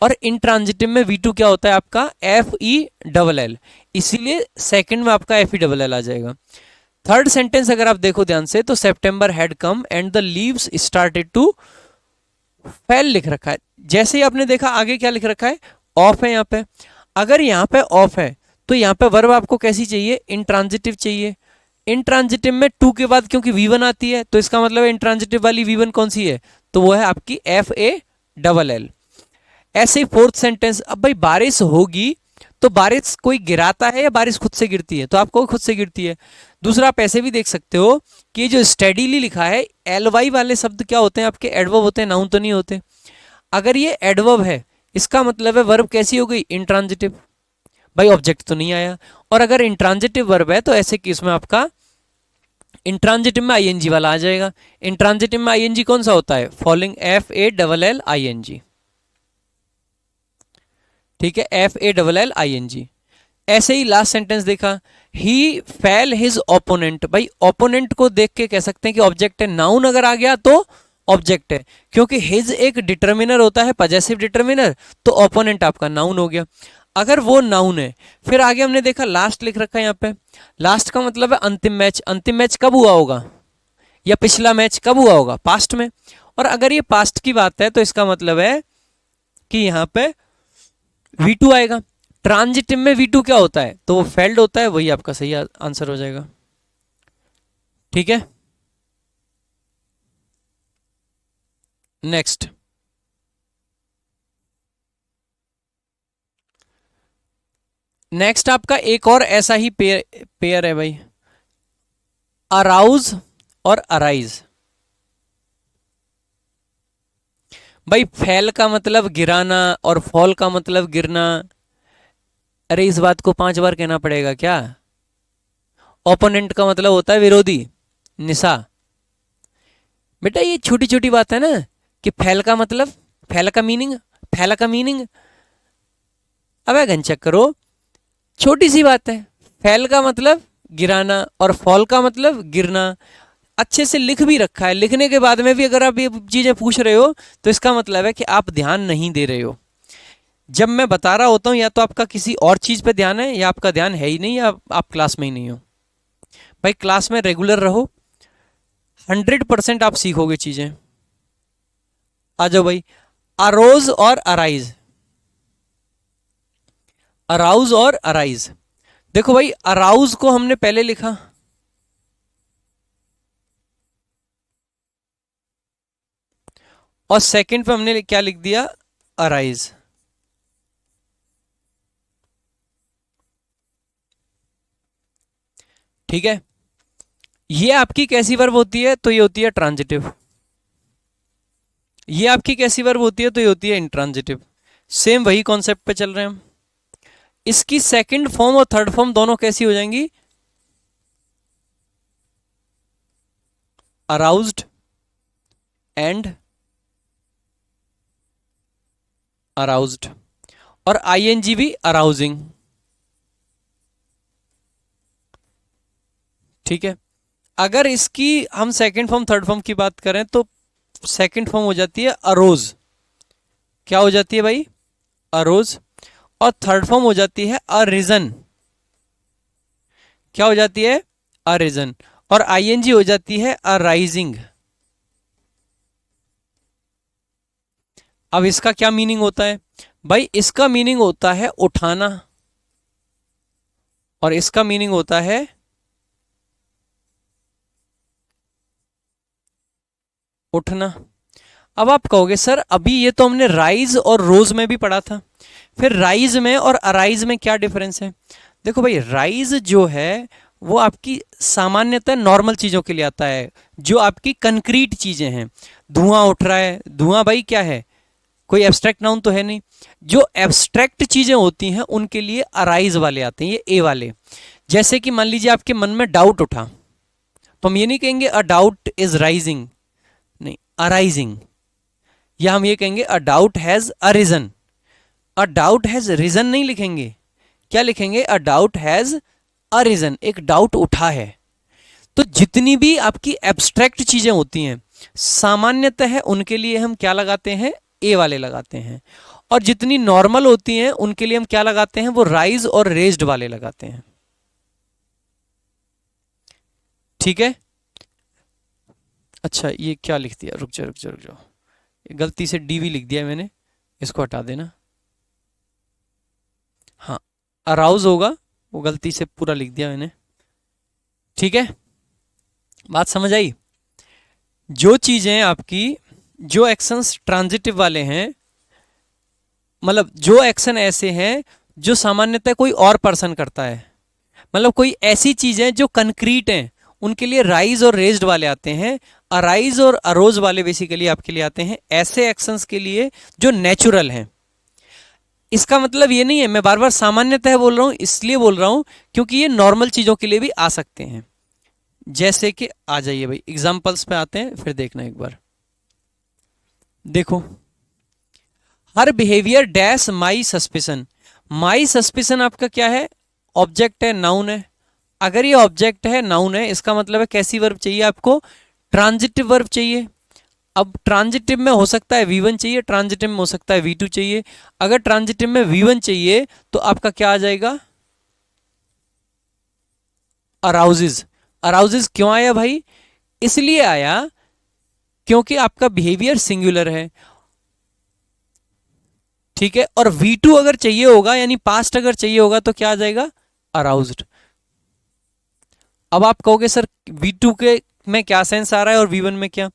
और इंट्रांजिटिव में V2 क्या होता है आपका? FELL। इसीलिए सेकंड में आपका FELL आ जाएगा। थर्ड सेंटेंस अगर आप देखो ध्यान से तो September had come and the leaves started to fall लिख रखा है। जैसे ही आपने देखा आगे क्या लिख रखा है? ऑफ है यहाँ पे। अगर यहाँ पे ऑफ है तो यहाँ पे वर्ब आपको कैसी चाहिए? इंट्रांजिटिव चाहिए। इंट्रांजिटिव में टू के बाद क्योंकि V1 आती है तो इसका मतलब है इंट्रांजिटिव वाली V1 कौन सी है? तो वो है आपकी FALL। ऐसे ही फोर्थ सेंटेंस, अब भाई बारिश होगी तो बारिश कोई गिराता है या बारिश खुद से गिरती है? तो आपको खुद से गिरती है। दूसरा आप ऐसे भी देख सकते हो कि जो स्टेडीली लिखा है, LY वाले शब्द क्या होते हैं आपके? एडवर्ब होते हैं, नाउन तो नहीं होते। अगर ये एडवर्ब है इसका मतलब है वर्ब कैसी हो गई? इंट्रांजिटिव। भाई ऑब्जेक्ट तो नहीं आया। और अगर इंट्रांजिटिव वर्ब है तो ऐसे केस में आपका इंट्रांजिटिव में ING वाला आ जाएगा। इंट्रांजिटिव में ING कौन सा होता है? Following FALLING। ठीक है, FALLING। ऐसे ही लास्ट सेंटेंस देखा, ही फेल हिज ओपोनेंट। भाई ओपोनेंट को देख के कह सकते हैं कि ऑब्जेक्ट है। नाउन अगर आ गया तो ऑब्जेक्ट है, क्योंकि हिज एक डिटर्मिनर होता है, पजेसिव डिटर्मिनर। तो ओपोनेंट आपका नाउन हो गया। अगर वो नाउन है, फिर आगे हमने देखा लास्ट लिख रखा है यहाँ पे। लास्ट का मतलब है अंतिम मैच। अंतिम मैच कब हुआ होगा, या पिछला मैच कब हुआ होगा? पास्ट में। और अगर ये पास्ट की बात है तो इसका मतलब है कि यहाँ पे V2 आएगा। ट्रांजिटिव में V2 क्या होता है? तो वो फेल्ड होता है, वही आपका सही आंसर हो जाएगा। ठीक है, नेक्स्ट नेक्स्ट आपका एक और ऐसा ही पेयर है भाई, अराउज और अराइज। भाई फैल का मतलब गिराना और फॉल का मतलब गिरना। अरे इस बात को 5 बार कहना पड़ेगा क्या? ओपोनेंट का मतलब होता है विरोधी, निशा। बेटा ये छोटी छोटी बात है ना, कि फैल का मतलब, फैल का मीनिंग, फैला का मीनिंग। अब गन चेक करो, छोटी सी बात है। फैल का मतलब गिराना और फॉल का मतलब गिरना। अच्छे से लिख भी रखा है, लिखने के बाद में भी अगर आप ये चीजें पूछ रहे हो तो इसका मतलब है कि आप ध्यान नहीं दे रहे हो। जब मैं बता रहा होता हूं या तो आपका किसी और चीज पे ध्यान है, या आपका ध्यान है ही नहीं, या आप क्लास में ही नहीं हो। भाई क्लास में रेगुलर रहो, 100% आप सीखोगे चीजें। आ जाओ भाई, अरोज और अराइज, अराउज और अराइज। देखो भाई अराउज को हमने पहले लिखा, और सेकंड पे हमने क्या लिख दिया, अराइज। ठीक है, ये आपकी कैसी वर्ब होती है? तो ये होती है ट्रांजिटिव। ये आपकी कैसी वर्ब होती है? तो ये होती है इंट्रांजिटिव। सेम वही कॉन्सेप्ट पे चल रहे हैं हम। इसकी सेकंड फॉर्म और थर्ड फॉर्म दोनों कैसी हो जाएंगी? अराउज्ड एंड अराउज्ड, और आईएनजी भी अराउजिंग। ठीक है, अगर इसकी हम सेकंड फॉर्म थर्ड फॉर्म की बात करें तो सेकंड फॉर्म हो जाती है अरोज। क्या हो जाती है भाई? अरोज। और थर्ड फॉर्म हो जाती है अरिजन। क्या हो जाती है? अरिजन। और आईएनजी हो जाती है अराइजिंग। अब इसका क्या मीनिंग होता है भाई? इसका मीनिंग होता है उठाना, और इसका मीनिंग होता है उठना। अब आप कहोगे सर अभी ये तो हमने राइज और रोज में भी पढ़ा था, फिर राइज में और अराइज में क्या डिफरेंस है? देखो भाई राइज जो है वो आपकी सामान्यतः नॉर्मल चीजों के लिए आता है, जो आपकी कंक्रीट चीजें हैं। धुआं उठ रहा है, धुआं भाई क्या है? कोई एब्स्ट्रैक्ट नाउन तो है नहीं। जो एब्स्ट्रैक्ट चीजें होती हैं उनके लिए अराइज वाले आते हैं, ये ए वाले। जैसे कि मान लीजिए आपके मन में डाउट उठा, तो हम ये नहीं कहेंगे अ डाउट इज राइजिंग, नहीं, अराइजिंग। या हम ये कहेंगे a doubt has arisen. A doubt has risen नहीं लिखेंगे, क्या लिखेंगे? अ डाउट हैज अरिजन, एक डाउट उठा है। तो जितनी भी आपकी एब्स्ट्रैक्ट चीजें होती हैं सामान्यतः उनके लिए हम क्या लगाते हैं? ए वाले लगाते हैं। और जितनी नॉर्मल होती हैं उनके लिए हम क्या लगाते हैं? वो राइज और रेज्ड वाले लगाते हैं। ठीक है, अच्छा ये क्या लिख दिया, रुक जाओ रुक जाओ रुक जाओ, गलती से डीवी लिख दिया मैंने, इसको हटा देना। हाँ, अराउज होगा, वो गलती से पूरा लिख दिया मैंने। ठीक है, बात समझ आई? जो चीजें आपकी, जो एक्शंस ट्रांजिटिव वाले हैं, मतलब जो एक्शन ऐसे हैं जो सामान्यतः कोई और पर्सन करता है, मतलब कोई ऐसी चीजें जो कंक्रीट हैं, उनके लिए राइज और रेज्ड वाले आते हैं। अराइज और अरोज वाले बेसिकली आपके लिए आते हैं ऐसे एक्शंस के लिए जो नेचुरल हैं। इसका मतलब ये नहीं है, मैं बार बार सामान्यतः बोल रहा हूं, इसलिए बोल रहा हूं क्योंकि ये नॉर्मल चीजों के लिए भी आ सकते हैं। जैसे कि आ जाइए भाई एग्जाम्पल्स पे आते हैं, फिर देखना एक बार। देखो, her behaviour dash my suspicion. My suspicion आपका क्या है? ऑब्जेक्ट है, नाउन है। अगर ये ऑब्जेक्ट है, नाउन है, इसका मतलब है कैसी वर्ब चाहिए आपको? ट्रांजिटिव वर्ब चाहिए। अब ट्रांजिटिव में हो सकता है V1 चाहिए, ट्रांजिटिव में हो सकता है V2 चाहिए। अगर ट्रांजिटिव में V1 चाहिए तो आपका क्या आ जाएगा? अराउजेज। अराउजेज क्यों आया भाई? इसलिए आया क्योंकि आपका बिहेवियर सिंगुलर है। ठीक है, और V2 अगर चाहिए होगा, यानी पास्ट अगर चाहिए होगा, तो क्या आ जाएगा? अराउज्ड। अब आप कहोगे सर V2 के में क्या सेंस आ रहा है और V1 में क्या।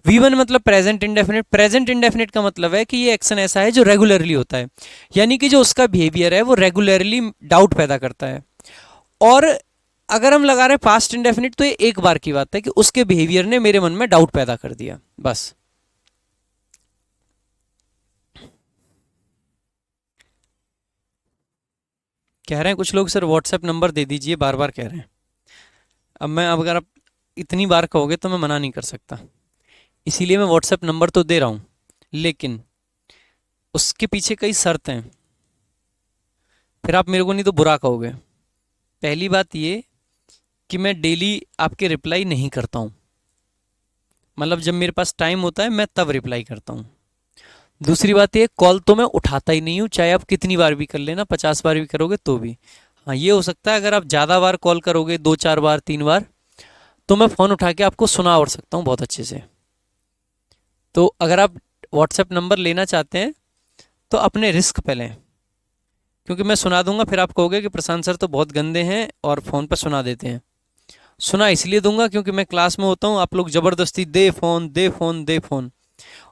V1 मतलब प्रेजेंट इंडेफिनिट। प्रेजेंट इंडेफिनिट का मतलब है कि ये एक्शन ऐसा है जो रेगुलरली होता है, यानी कि जो उसका बिहेवियर है वो रेगुलरली डाउट पैदा करता है। और अगर हम लगा रहे हैं पास्ट इंडेफिनिट तो ये एक बार की बात है कि उसके बिहेवियर ने मेरे मन में डाउट पैदा कर दिया, बस। कह रहे हैं कुछ लोग सर व्हाट्सएप नंबर दे दीजिए, बार बार कह रहे हैं। अब अगर आप इतनी बार कहोगे तो मैं मना नहीं कर सकता, इसीलिए मैं व्हाट्सएप नंबर तो दे रहा हूं, लेकिन उसके पीछे कई शर्त हैं, फिर आप मेरे को नहीं तो बुरा कहोगे। पहली बात ये कि मैं डेली आपके रिप्लाई नहीं करता हूं, मतलब जब मेरे पास टाइम होता है मैं तब रिप्लाई करता हूं। दूसरी बात ये, कॉल तो मैं उठाता ही नहीं हूं, चाहे आप कितनी बार भी कर लेना, 50 बार भी करोगे तो भी। हाँ ये हो सकता है अगर आप ज़्यादा बार कॉल करोगे, 2 4 बार 3 बार, तो मैं फ़ोन उठा के आपको सुना और सकता हूँ बहुत अच्छे से। तो अगर आप व्हाट्सएप नंबर लेना चाहते हैं तो अपने रिस्क पे लें, क्योंकि मैं सुना दूंगा फिर आप कहोगे कि प्रशांत सर तो बहुत गंदे हैं और फ़ोन पर सुना देते हैं। सुना इसलिए दूंगा क्योंकि मैं क्लास में होता हूँ, आप लोग ज़बरदस्ती दे फ़ोन दे फ़ोन दे फ़ोन,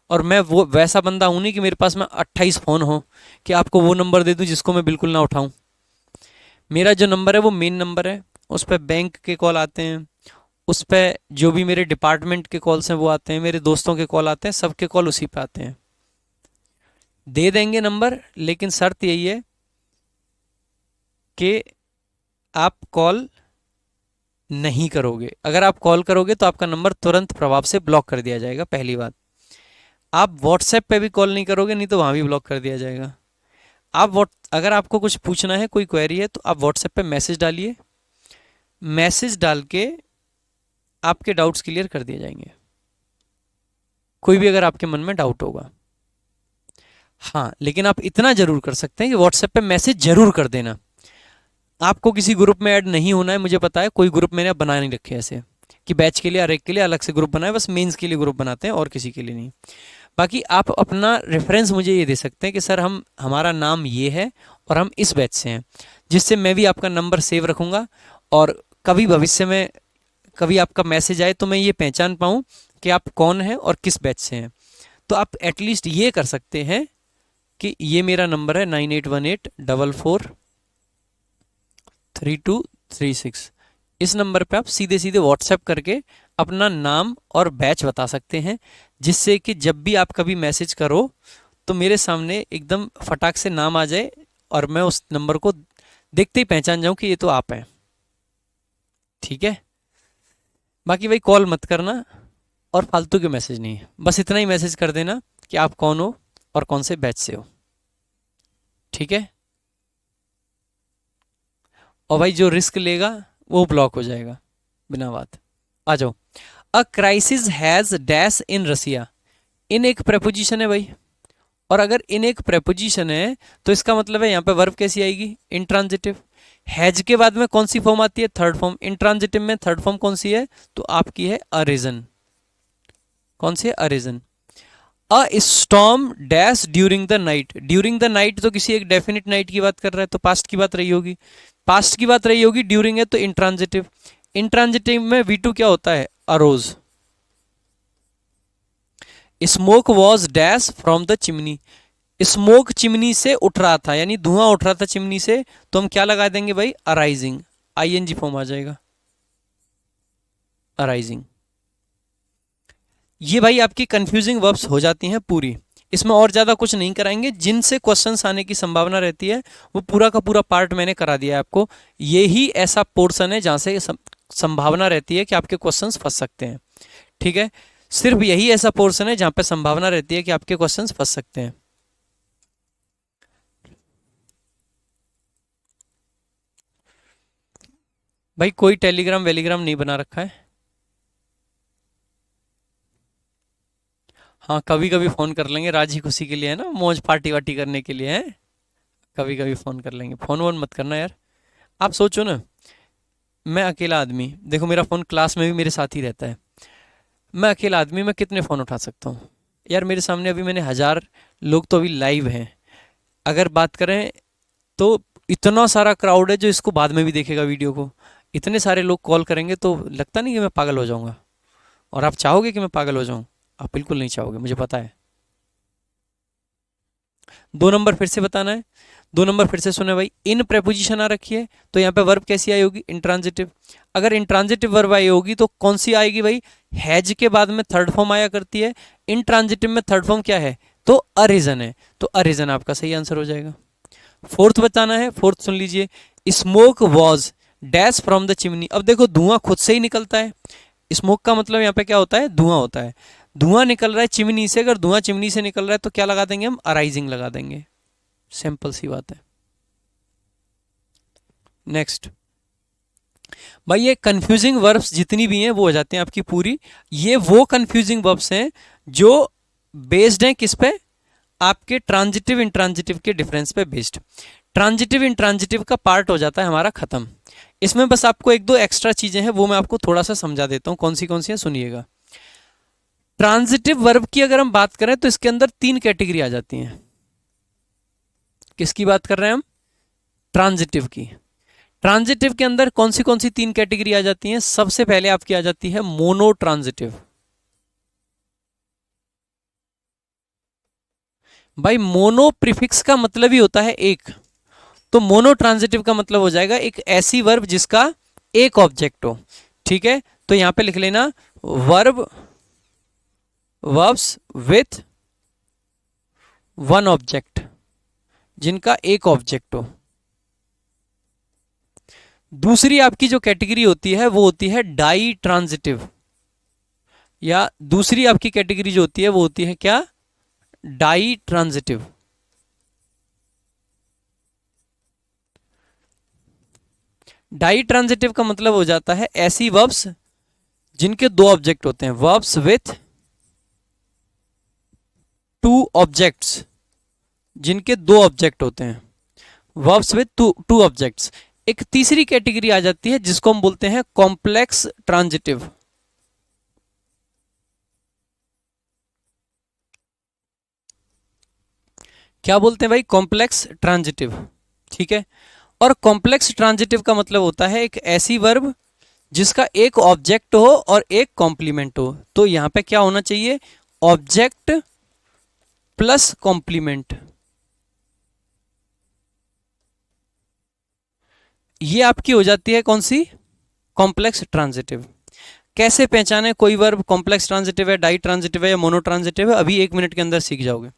और मैं वो वैसा बंदा हूँ नहीं कि मेरे पास में 28 फ़ोन हो कि आपको वो नंबर दे दूँ जिसको मैं बिल्कुल ना उठाऊँ। मेरा जो नंबर है वो मेन नंबर है, उस पर बैंक के कॉल आते हैं, उस पर जो भी मेरे डिपार्टमेंट के कॉल्स हैं वो आते हैं, मेरे दोस्तों के कॉल आते हैं, सबके कॉल उसी पे आते हैं। दे देंगे नंबर, लेकिन शर्त यही है कि आप कॉल नहीं करोगे। अगर आप कॉल करोगे तो आपका नंबर तुरंत प्रभाव से ब्लॉक कर दिया जाएगा, पहली बात। आप व्हाट्सएप पे भी कॉल नहीं करोगे, नहीं तो वहाँ भी ब्लॉक कर दिया जाएगा। अगर आपको कुछ पूछना है, कोई क्वेरी है, तो आप व्हाट्सएप पे मैसेज डालिए, मैसेज डाल के आपके डाउट्स क्लियर कर दिए जाएंगे, कोई भी अगर आपके मन में डाउट होगा। हाँ लेकिन आप इतना जरूर कर सकते हैं कि व्हाट्सएप पे मैसेज जरूर कर देना। आपको किसी ग्रुप में ऐड नहीं होना है, मुझे पता है कोई ग्रुप मैंने बना नहीं रखे ऐसे कि बैच के लिए हर एक के लिए अलग से ग्रुप बनाए, बस मेंस के लिए ग्रुप बनाते हैं और किसी के लिए नहीं। बाकी आप अपना रेफरेंस मुझे ये दे सकते हैं कि सर हमारा नाम ये है और हम इस बैच से हैं, जिससे मैं भी आपका नंबर सेव रखूँगा, और कभी भविष्य में कभी आपका मैसेज आए तो मैं ये पहचान पाऊँ कि आप कौन हैं और किस बैच से हैं। तो आप एटलीस्ट ये कर सकते हैं कि ये मेरा नंबर है 9818443236। इस नंबर पे आप सीधे सीधे व्हाट्सएप करके अपना नाम और बैच बता सकते हैं, जिससे कि जब भी आप कभी मैसेज करो तो मेरे सामने एकदम फटाक से नाम आ जाए और मैं उस नंबर को देखते ही पहचान जाऊं कि ये तो आप हैं। ठीक है, बाकी भाई कॉल मत करना और फालतू के मैसेज नहीं, बस इतना ही मैसेज कर देना कि आप कौन हो और कौन से बैच से हो। ठीक है, और भाई जो रिस्क लेगा वो ब्लॉक हो जाएगा बिना बात। आ जाओ। A crisis has dash in Russia. In एक प्रेपोजिशन है भाई, और अगर इन एक प्रेपोजिशन है तो इसका मतलब है यहाँ पे वर्ब कैसी आएगी, इंट्रांजिटिव। हैज के बाद में कौन सी फॉर्म आती है, थर्ड फॉर्म। इंट्रांजिटिव में थर्ड फॉर्म कौन सी है, तो आपकी है अरिजन। कौन सी है, arisen. A storm dash during the night. During the night तो किसी एक डेफिनेट नाइट की बात कर रहा है, तो पास्ट की बात रही होगी, पास्ट की बात रही होगी। ड्यूरिंग है तो इंट्रांजिटिव। इंट्रांजिटिव में V2 क्या होता है, arose. Smoke was dash from the chimney. Smoke chimney से उठ रहा था, यानी धुआं उठ रहा था चिमनी से, तो हम क्या लगा देंगे भाई, अराइजिंग। ING फॉर्म आ जाएगा, अराइजिंग। ये भाई आपकी कंफ्यूजिंग वर्ब्स हो जाती हैं पूरी, इसमें और ज़्यादा कुछ नहीं कराएंगे। जिनसे क्वेश्चंस आने की संभावना रहती है वो पूरा का पूरा पार्ट मैंने करा दिया है आपको। ये ही ऐसा पोर्शन है जहाँ से संभावना रहती है कि आपके क्वेश्चंस फंस सकते हैं। ठीक है, सिर्फ यही ऐसा पोर्शन है जहाँ पे संभावना रहती है कि आपके क्वेश्चंस फंस सकते हैं। भाई कोई टेलीग्राम वेलीग्राम नहीं बना रखा है। हाँ कभी कभी फ़ोन कर लेंगे, राजी खुशी के लिए है ना, मौज पार्टी वार्टी करने के लिए है, कभी कभी फ़ोन कर लेंगे। फ़ोन वोन मत करना यार। आप सोचो ना, मैं अकेला आदमी, देखो मेरा फ़ोन क्लास में भी मेरे साथ ही रहता है, मैं अकेला आदमी, मैं कितने फ़ोन उठा सकता हूँ यार। मेरे सामने अभी मैंने 1000 लोग तो अभी लाइव हैं, अगर बात करें तो इतना सारा क्राउड है जो इसको बाद में भी देखेगा वीडियो को। इतने सारे लोग कॉल करेंगे तो लगता नहीं कि मैं पागल हो जाऊँगा। और आप चाहोगे कि मैं पागल हो जाऊं? आप बिल्कुल नहीं चाहोगे, मुझे पता है। 2 नंबर फिर से बताना है। 2 नंबर फिर से सुने भाई, इन प्रेपोजिशन आ रखी है तो यहाँ पे वर्ब कैसी आई होगी? इंट्रांजिटिव। अगर इंट्रांजिटिव वर्ब आई होगी तो कौन सी आएगी भाई? हैज के बाद में थर्ड फॉर्म आया करती है। इंट्रांजिटिव में थर्ड फॉर्म क्या है? तो अरीजन है, तो अरीजन आपका सही आंसर हो जाएगा। फोर्थ बताना है, फोर्थ सुन लीजिए, smoke was dash from the chimney. अब देखो धुआं खुद से ही निकलता है, स्मोक का मतलब यहाँ पे क्या होता है? धुआं होता है। धुआं निकल रहा है चिमनी से, अगर धुआं चिमनी से निकल रहा है तो क्या लगा देंगे हम? अराइजिंग लगा देंगे। सिंपल सी बात है। नेक्स्ट भाई, ये कंफ्यूजिंग वर्ब्स जितनी भी हैं वो हो जाते हैं आपकी पूरी। ये वो कंफ्यूजिंग वर्ब्स हैं जो बेस्ड हैं किस पे? आपके ट्रांजिटिव इंट्रांजिटिव के डिफरेंस पे बेस्ड। ट्रांजिटिव इंट्रांजिटिव का पार्ट हो जाता है हमारा खत्म। इसमें बस आपको एक दो एक्स्ट्रा चीजें हैं, वो मैं आपको थोड़ा सा समझा देता हूं, कौन सी हैं सुनिएगा। ट्रांजिटिव वर्ब की अगर हम बात करें तो इसके अंदर 3 कैटेगरी आ जाती हैं। किसकी बात कर रहे हैं हम? ट्रांजिटिव की। ट्रांजिटिव के अंदर कौन सी 3 कैटेगरी आ जाती हैं? सबसे पहले आपकी आ जाती है मोनो ट्रांजिटिव। भाई मोनो प्रीफिक्स का मतलब ही होता है एक, तो मोनो ट्रांजिटिव का मतलब हो जाएगा एक ऐसी वर्ब जिसका एक ऑब्जेक्ट हो। ठीक है, तो यहां पे लिख लेना verb verbs with one object, जिनका एक ऑब्जेक्ट हो। दूसरी आपकी जो कैटेगरी होती है वो होती है डाई ट्रांजिटिव, या दूसरी आपकी कैटेगरी जो होती है वो होती है क्या? Die transitive. डाई ट्रांजिटिव का मतलब हो जाता है ऐसी वर्ब्स जिनके 2 ऑब्जेक्ट होते हैं। वर्ब्स विथ 2 ऑब्जेक्ट्स, जिनके 2 ऑब्जेक्ट होते हैं। Verbs with two objects. एक तीसरी कैटेगरी आ जाती है जिसको हम बोलते हैं कॉम्प्लेक्स ट्रांजिटिव। क्या बोलते हैं भाई? Complex transitive. ठीक है, और कॉम्प्लेक्स ट्रांजिटिव का मतलब होता है एक ऐसी वर्ब जिसका एक ऑब्जेक्ट हो और एक कॉम्प्लीमेंट हो। तो यहां पे क्या होना चाहिए? Object plus complement. ये आपकी हो जाती है कौन सी? Complex transitive. कैसे पहचाने कोई वर्ब कॉम्प्लेक्स ट्रांजिटिव है, डाई ट्रांजिटिव है या मोनो ट्रांजिटिव है? अभी 1 मिनट के अंदर सीख जाओगे।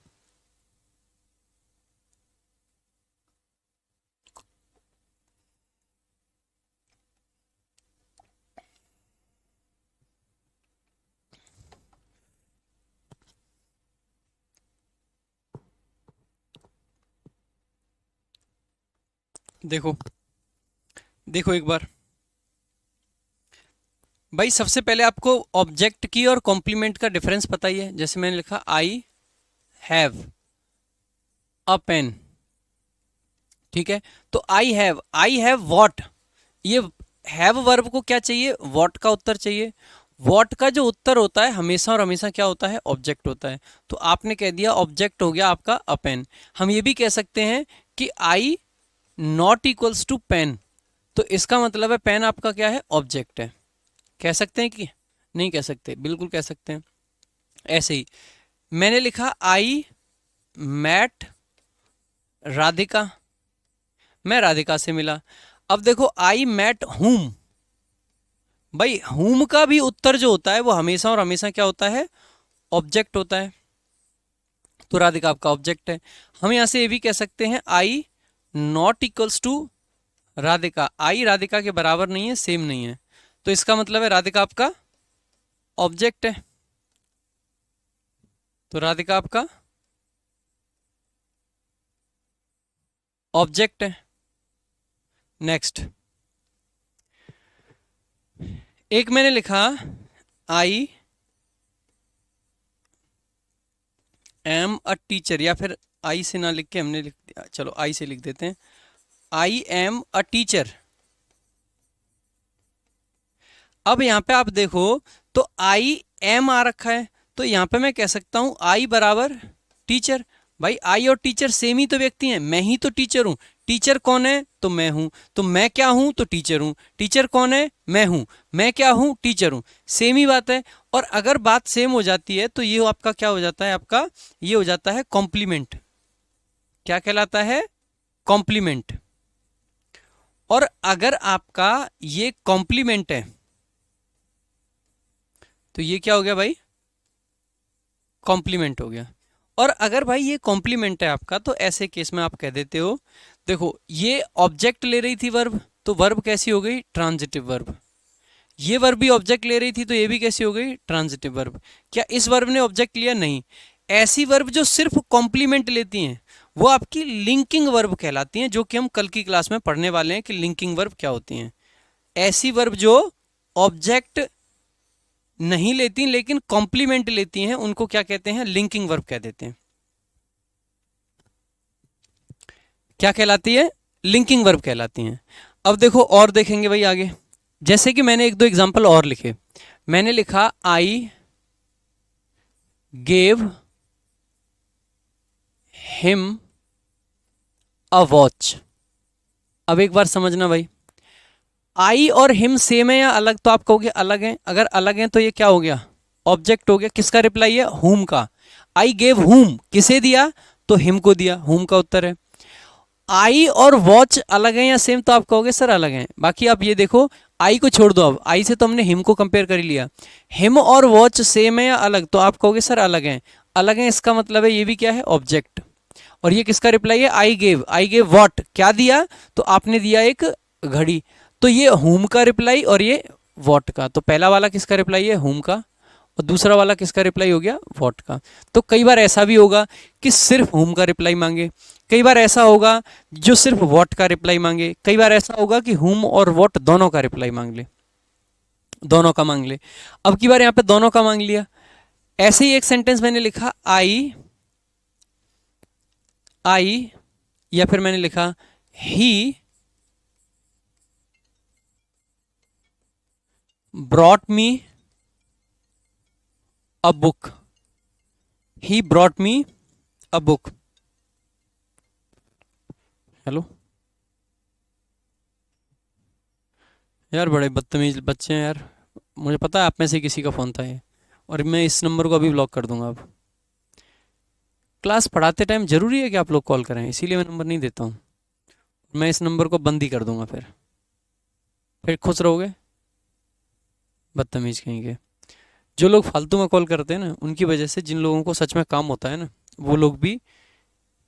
देखो देखो एक बार भाई, सबसे पहले आपको ऑब्जेक्ट की और कॉम्प्लीमेंट का डिफरेंस पता ही है। जैसे मैंने लिखा आई हैव अ पेन। ठीक है, तो आई हैव व्हाट, ये हैव वर्ब को क्या चाहिए? व्हाट का उत्तर चाहिए। व्हाट का जो उत्तर होता है हमेशा और हमेशा क्या होता है? ऑब्जेक्ट होता है। तो आपने कह दिया ऑब्जेक्ट हो गया आपका अ पेन। हम ये भी कह सकते हैं कि आई नॉट इक्वल्स टू पेन, तो इसका मतलब है पेन आपका क्या है? ऑब्जेक्ट है। कह सकते हैं कि नहीं कह सकते? बिल्कुल कह सकते हैं। ऐसे ही मैंने लिखा आई मैट राधिका, मैं राधिका से मिला। अब देखो आई मैट हुम, भाई हुम का भी उत्तर जो होता है वो हमेशा और हमेशा क्या होता है? ऑब्जेक्ट होता है। तो राधिका आपका ऑब्जेक्ट है। हम यहां से ये भी कह सकते हैं आई नॉट इक्वल्स टू राधिका। आई राधिका के बराबर नहीं है, सेम नहीं है, तो इसका मतलब है राधिका आपका ऑब्जेक्ट है। तो राधिका आपका ऑब्जेक्ट है। नेक्स्ट एक मैंने लिखा आई एम अ टीचर, या फिर आई से ना लिख के हमने लिख दिया, चलो आई से लिख देते हैं, आई एम अ टीचर। अब यहां पे आप देखो तो आई एम आ रखा है, तो यहां पे मैं कह सकता हूं आई बराबर टीचर। भाई आई और टीचर सेम ही तो व्यक्ति हैं, मैं ही तो टीचर हूं। टीचर कौन है? तो मैं हूं। तो मैं क्या हूं? तो टीचर हूं। टीचर कौन है? मैं हूं। मैं क्या हूं? टीचर हूं। सेम ही बात है। और अगर बात सेम हो जाती है तो ये आपका क्या हो जाता है? आपका ये हो जाता है कॉम्प्लीमेंट। क्या कहलाता है? कॉम्प्लीमेंट। और अगर आपका ये कॉम्प्लीमेंट है तो ये क्या हो गया भाई? कॉम्प्लीमेंट हो गया। और अगर भाई ये कॉम्प्लीमेंट है आपका तो ऐसे केस में आप कह देते हो, देखो ये ऑब्जेक्ट ले रही थी वर्ब, तो वर्ब कैसी हो गई? Transitive verb. ये वर्ब भी ऑब्जेक्ट ले रही थी तो ये भी कैसी हो गई? Transitive verb. क्या इस वर्ब ने ऑब्जेक्ट लिया? नहीं। ऐसी वर्ब जो सिर्फ कॉम्प्लीमेंट लेती हैं वो आपकी लिंकिंग वर्ब कहलाती हैं, जो कि हम कल की क्लास में पढ़ने वाले हैं कि लिंकिंग वर्ब क्या होती हैं। ऐसी वर्ब जो ऑब्जेक्ट नहीं लेती लेकिन कॉम्प्लीमेंट लेती हैं उनको क्या कहते हैं? लिंकिंग वर्ब कह देते हैं। क्या कहलाती है? लिंकिंग वर्ब कहलाती हैं। अब देखो और देखेंगे भाई आगे। जैसे कि मैंने एक दो एग्जांपल और लिखे। मैंने लिखा I gave him a watch. अब एक बार समझना भाई, आई और हिम सेम है या अलग? तो आप कहोगे अलग है। अगर अलग है तो ये क्या हो गया? ऑब्जेक्ट हो गया। किसका रिप्लाई है? हुम का। आई गेव हुम किसे दिया? तो हिम को दिया। हुम का उत्तर है। आई और वॉच अलग है या सेम? तो आप कहोगे सर अलग है। बाकी आप ये देखो, आई को छोड़ दो। अब आई से तो हमने हिम को कंपेयर कर ही लिया। हिम और वॉच सेम है या अलग? तो आप कहोगे सर अलग है। अलग है इसका मतलब है ये भी क्या है? ऑब्जेक्ट। और ये किसका रिप्लाई है? I gave. I gave what? क्या दिया? तो आपने दिया एक घड़ी। तो ये हुम का रिप्लाई और ये व्हाट का। तो पहला वाला किसका रिप्लाई है? हुम का। और दूसरा वाला किसका रिप्लाई हो गया? व्हाट का। तो कई बार ऐसा भी होगा कि सिर्फ हुम का रिप्लाई मांगे, कई बार ऐसा होगा जो सिर्फ व्हाट का रिप्लाई मांगे, कई बार ऐसा होगा कि हुम और व्हाट दोनों का रिप्लाई मांग ले, दोनों का मांग ले। अब की बार यहां पे दोनों का मांग लिया। ऐसे ही एक सेंटेंस मैंने लिखा आई, या फिर मैंने लिखा he brought me a book. He brought me a book. Hello यार, बड़े बदतमीज बच्चे हैं यार। मुझे पता है आप में से किसी का फ़ोन था ये, और मैं इस नंबर को अभी ब्लॉक कर दूंगा अब। क्लास पढ़ाते टाइम ज़रूरी है कि आप लोग कॉल करें, इसीलिए मैं नंबर नहीं देता हूँ। मैं इस नंबर को बंद ही कर दूंगा फिर खुश रहोगे। बदतमीज कहीं के। जो लोग फालतू में कॉल करते हैं ना, उनकी वजह से जिन लोगों को सच में काम होता है ना, वो लोग भी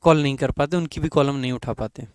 कॉल नहीं कर पाते, उनकी भी कॉल हम नहीं उठा पाते।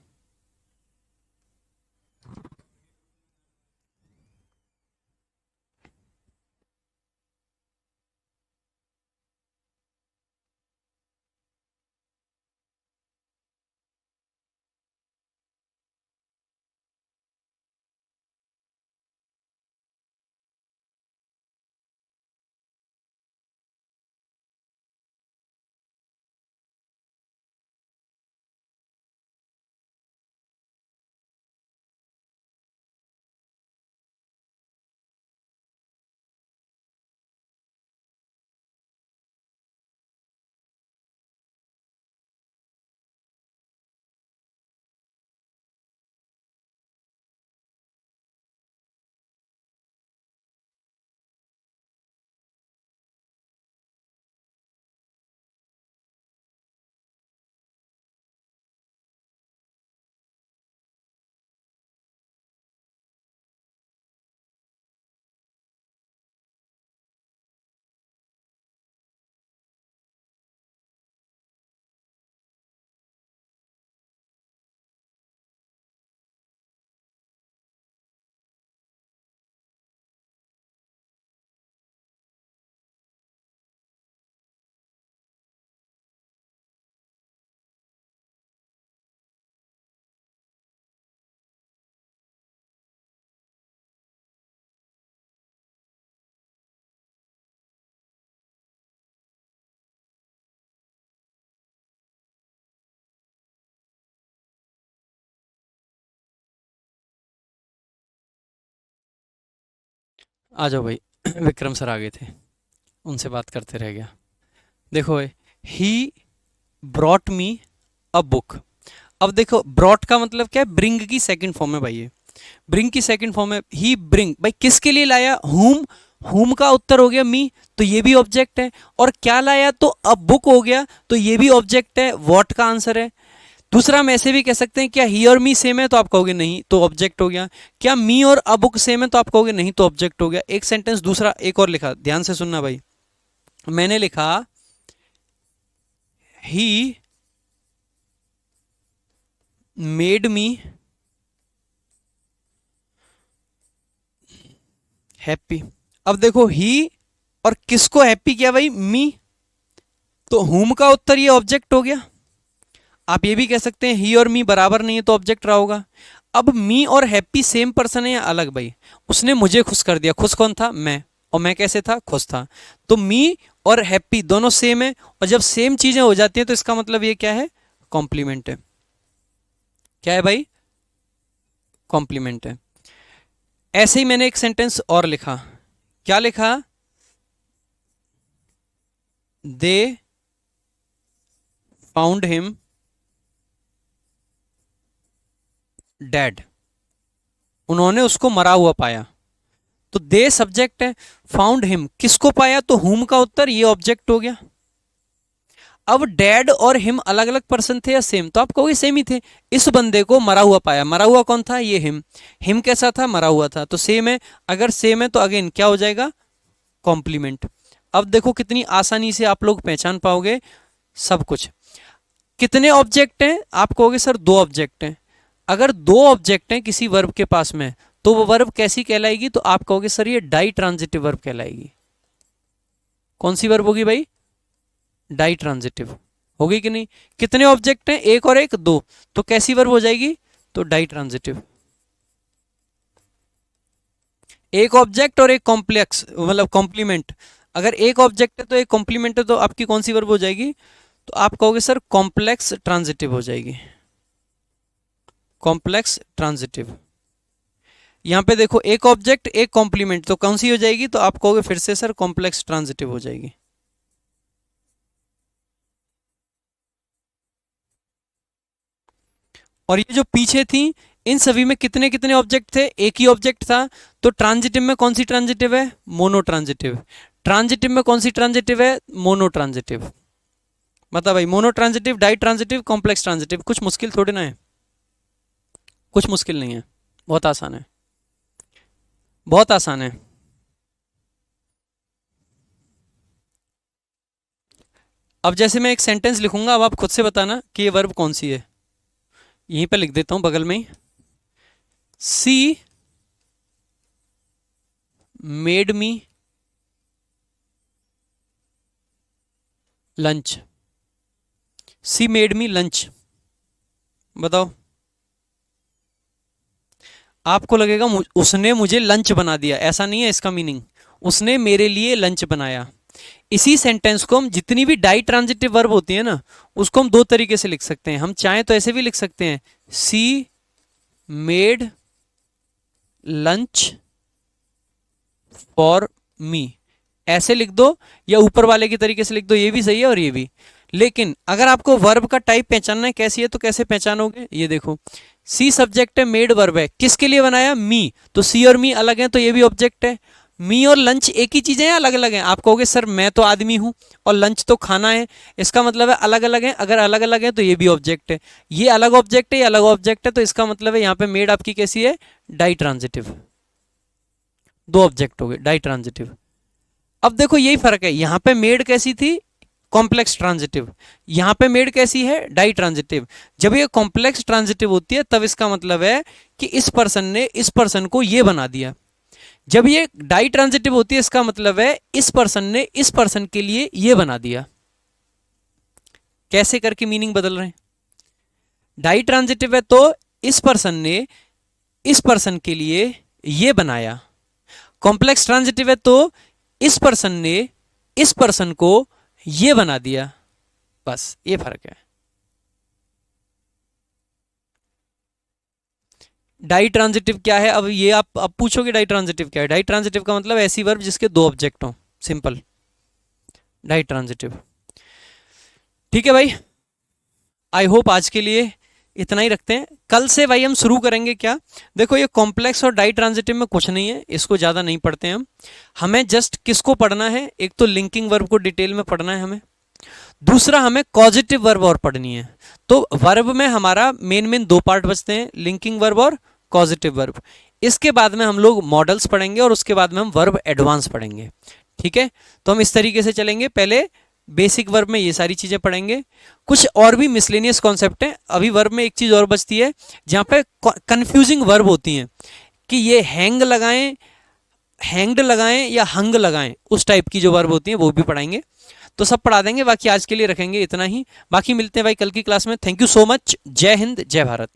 आ जाओ भाई। विक्रम सर आ गए थे, उनसे बात करते रह गया। देखो, he brought me a book. अब देखो ब्रॉट का मतलब क्या है, ब्रिंग की सेकंड फॉर्म है भाई, ये ब्रिंग की सेकंड फॉर्म है। ही ब्रिंग भाई किसके लिए लाया, हुम का उत्तर हो गया मी, तो ये भी ऑब्जेक्ट है। और क्या लाया, तो अ बुक हो गया, तो ये भी ऑब्जेक्ट है, व्हाट का आंसर है। दूसरा हम ऐसे भी कह सकते हैं क्या ही और मी सेम है, तो आप कहोगे नहीं, तो ऑब्जेक्ट हो गया। क्या मी और अ बुक सेम है, तो आप कहोगे नहीं, तो ऑब्जेक्ट हो गया। एक सेंटेंस दूसरा एक और लिखा, ध्यान से सुनना भाई। मैंने लिखा ही मेड मी हैप्पी। अब देखो ही और किसको हैप्पी किया भाई, मी, तो हुम का उत्तर ये ऑब्जेक्ट हो गया। आप ये भी कह सकते हैं ही और मी बराबर नहीं है, तो ऑब्जेक्ट रहा होगा। अब मी और हैप्पी सेम पर्सन है या अलग भाई, उसने मुझे खुश कर दिया, खुश कौन था, मैं, और मैं कैसे था, खुश था। तो मी और हैप्पी दोनों सेम है, और जब सेम चीजें हो जाती हैं तो इसका मतलब ये क्या है, कॉम्प्लीमेंट है। क्या है भाई, कॉम्प्लीमेंट है। ऐसे ही मैंने एक सेंटेंस और लिखा, क्या लिखा, दे फाउंड हिम डेड, उन्होंने उसको मरा हुआ पाया। तो दे सब्जेक्ट है, फाउंड हिम किसको पाया, तो हुम का उत्तर ये ऑब्जेक्ट हो गया। अब डैड और हिम अलग अलग पर्सन थे या सेम, तो आप कहोगे सेम ही थे। इस बंदे को मरा हुआ पाया, मरा हुआ कौन था, ये हिम कैसा था, मरा हुआ था, तो सेम है। अगर सेम है तो अगेन क्या हो जाएगा, कॉम्प्लीमेंट। अब देखो कितनी आसानी से आप लोग पहचान पाओगे सब कुछ। कितने ऑब्जेक्ट हैं, आप कहोगे सर दो ऑब्जेक्ट हैं। अगर दो ऑब्जेक्ट हैं किसी वर्ब के पास में, तो वो वर्ब कैसी कहलाएगी, तो आप कहोगे सर ये डाई ट्रांजिटिव वर्ब कहलाएगी। कौन सी वर्ब होगी भाई, डाई ट्रांजिटिव होगी कि नहीं। कितने ऑब्जेक्ट हैं, एक और एक, दो, तो कैसी वर्ब हो जाएगी, तो डाई ट्रांजिटिव। एक ऑब्जेक्ट और एक कॉम्प्लेक्स मतलब कॉम्प्लीमेंट, अगर एक ऑब्जेक्ट है तो एक कॉम्प्लीमेंट है, तो आपकी कौन सी वर्ब हो जाएगी, तो आप कहोगे सर कॉम्प्लेक्स ट्रांजिटिव हो जाएगी, कॉम्प्लेक्स ट्रांजिटिव। यहां पे देखो एक ऑब्जेक्ट एक कॉम्प्लीमेंट, तो कौन सी हो जाएगी, तो आप कहोगे फिर से सर कॉम्प्लेक्स ट्रांजिटिव हो जाएगी। और ये जो पीछे थी, इन सभी में कितने कितने ऑब्जेक्ट थे, एक ही ऑब्जेक्ट था। तो ट्रांजिटिव में कौन सी ट्रांजिटिव है, मोनो ट्रांजिटिव। ट्रांजिटिव में कौन सी ट्रांजिटिव है, मोनो ट्रांजिटिव। बता भाई, mono transitive, di transitive, complex transitive, कुछ मुश्किल थोड़ी ना है, कुछ मुश्किल नहीं है, बहुत आसान है, बहुत आसान है। अब जैसे मैं एक सेंटेंस लिखूंगा, अब आप खुद से बताना कि ये वर्ब कौन सी है। यहीं पे लिख देता हूं बगल में ही, she made me lunch, she made me lunch. बताओ, आपको लगेगा उसने मुझे लंच बना दिया, ऐसा नहीं है इसका मीनिंग, उसने मेरे लिए लंच बनाया। इसी सेंटेंस को हम जितनी भी डाई ट्रांजिटिव वर्ब होती है ना, उसको हम दो तरीके से लिख सकते हैं। हम चाहें तो ऐसे भी लिख सकते हैं, सी मेड लंच फॉर मी, ऐसे लिख दो, या ऊपर वाले के तरीके से लिख दो, ये भी सही है और ये भी। लेकिन अगर आपको वर्ब का टाइप पहचानना है कैसी है, तो कैसे पहचानोगे, ये देखो, सी सब्जेक्ट है, मेड वर्ब है, किसके लिए बनाया, मी, तो सी और मी अलग है, तो ये भी ऑब्जेक्ट है। मी और लंच एक ही चीजें हैं, अलग अलग हैं, आप कहोगे सर मैं तो आदमी हूं और लंच तो खाना है, इसका मतलब है अलग अलग है। अगर अलग अलग है तो ये भी ऑब्जेक्ट है, ये अलग ऑब्जेक्ट है, ये अलग ऑब्जेक्ट है, तो इसका मतलब है यहाँ पे मेड आपकी कैसी है, डाई ट्रांजिटिव। दो ऑब्जेक्ट हो गए, डाई ट्रांजिटिव। अब देखो यही फर्क है, यहां पे मेड कैसी थी, कॉम्प्लेक्स ट्रांजिटिव, यहां पे मेड कैसी है, डाई ट्रांजिटिव। जब ये कॉम्प्लेक्स ट्रांजिटिव होती है तब इसका मतलब है कि इस पर्सन ने इस पर्सन को ये बना दिया। जब ये डाई ट्रांजिटिव होती है इसका मतलब है इस पर्सन ने इस पर्सन के लिए ये बना दिया। कैसे करके मीनिंग बदल रहे हैं, डाई ट्रांजिटिव है तो इस पर्सन ने इस पर्सन के लिए ये बनाया, कॉम्प्लेक्स ट्रांजिटिव है तो इस पर्सन ने इस पर्सन को ये बना दिया, बस ये फर्क है। डाई ट्रांजिटिव क्या है, अब ये आप अब पूछोगे डाई ट्रांजिटिव क्या है। डाई ट्रांजिटिव का मतलब ऐसी वर्ब जिसके दो ऑब्जेक्ट हो, सिंपल, डाई ट्रांजिटिव। ठीक है भाई, आई होप आज के लिए इतना ही रखते हैं। कल से भाई हम शुरू करेंगे क्या, देखो ये कॉम्प्लेक्स और डाई ट्रांजिटिव में कुछ नहीं है, इसको ज़्यादा नहीं पढ़ते हैं हम। हमें जस्ट किसको पढ़ना है, एक तो लिंकिंग वर्ब को डिटेल में पढ़ना है हमें, दूसरा हमें कॉजिटिव वर्ब और पढ़नी है। तो वर्ब में हमारा मेन मेन दो पार्ट बचते हैं, लिंकिंग वर्ब और कॉजिटिव वर्ब। इसके बाद में हम लोग मॉडल्स पढ़ेंगे और उसके बाद में हम वर्ब एडवांस पढ़ेंगे। ठीक है, तो हम इस तरीके से चलेंगे, पहले बेसिक वर्ब में ये सारी चीजें पढ़ेंगे, कुछ और भी मिसलेनियस कॉन्सेप्ट हैं। अभी वर्ब में एक चीज और बचती है जहाँ पे कंफ्यूजिंग वर्ब होती हैं कि ये हैंग लगाएं, हैंग्ड लगाएं या हंग लगाएं, उस टाइप की जो वर्ब होती हैं वो भी पढ़ाएंगे। तो सब पढ़ा देंगे, बाकी आज के लिए रखेंगे इतना ही, बाकी मिलते हैं भाई कल की क्लास में। थैंक यू सो मच, जय हिंद जय भारत।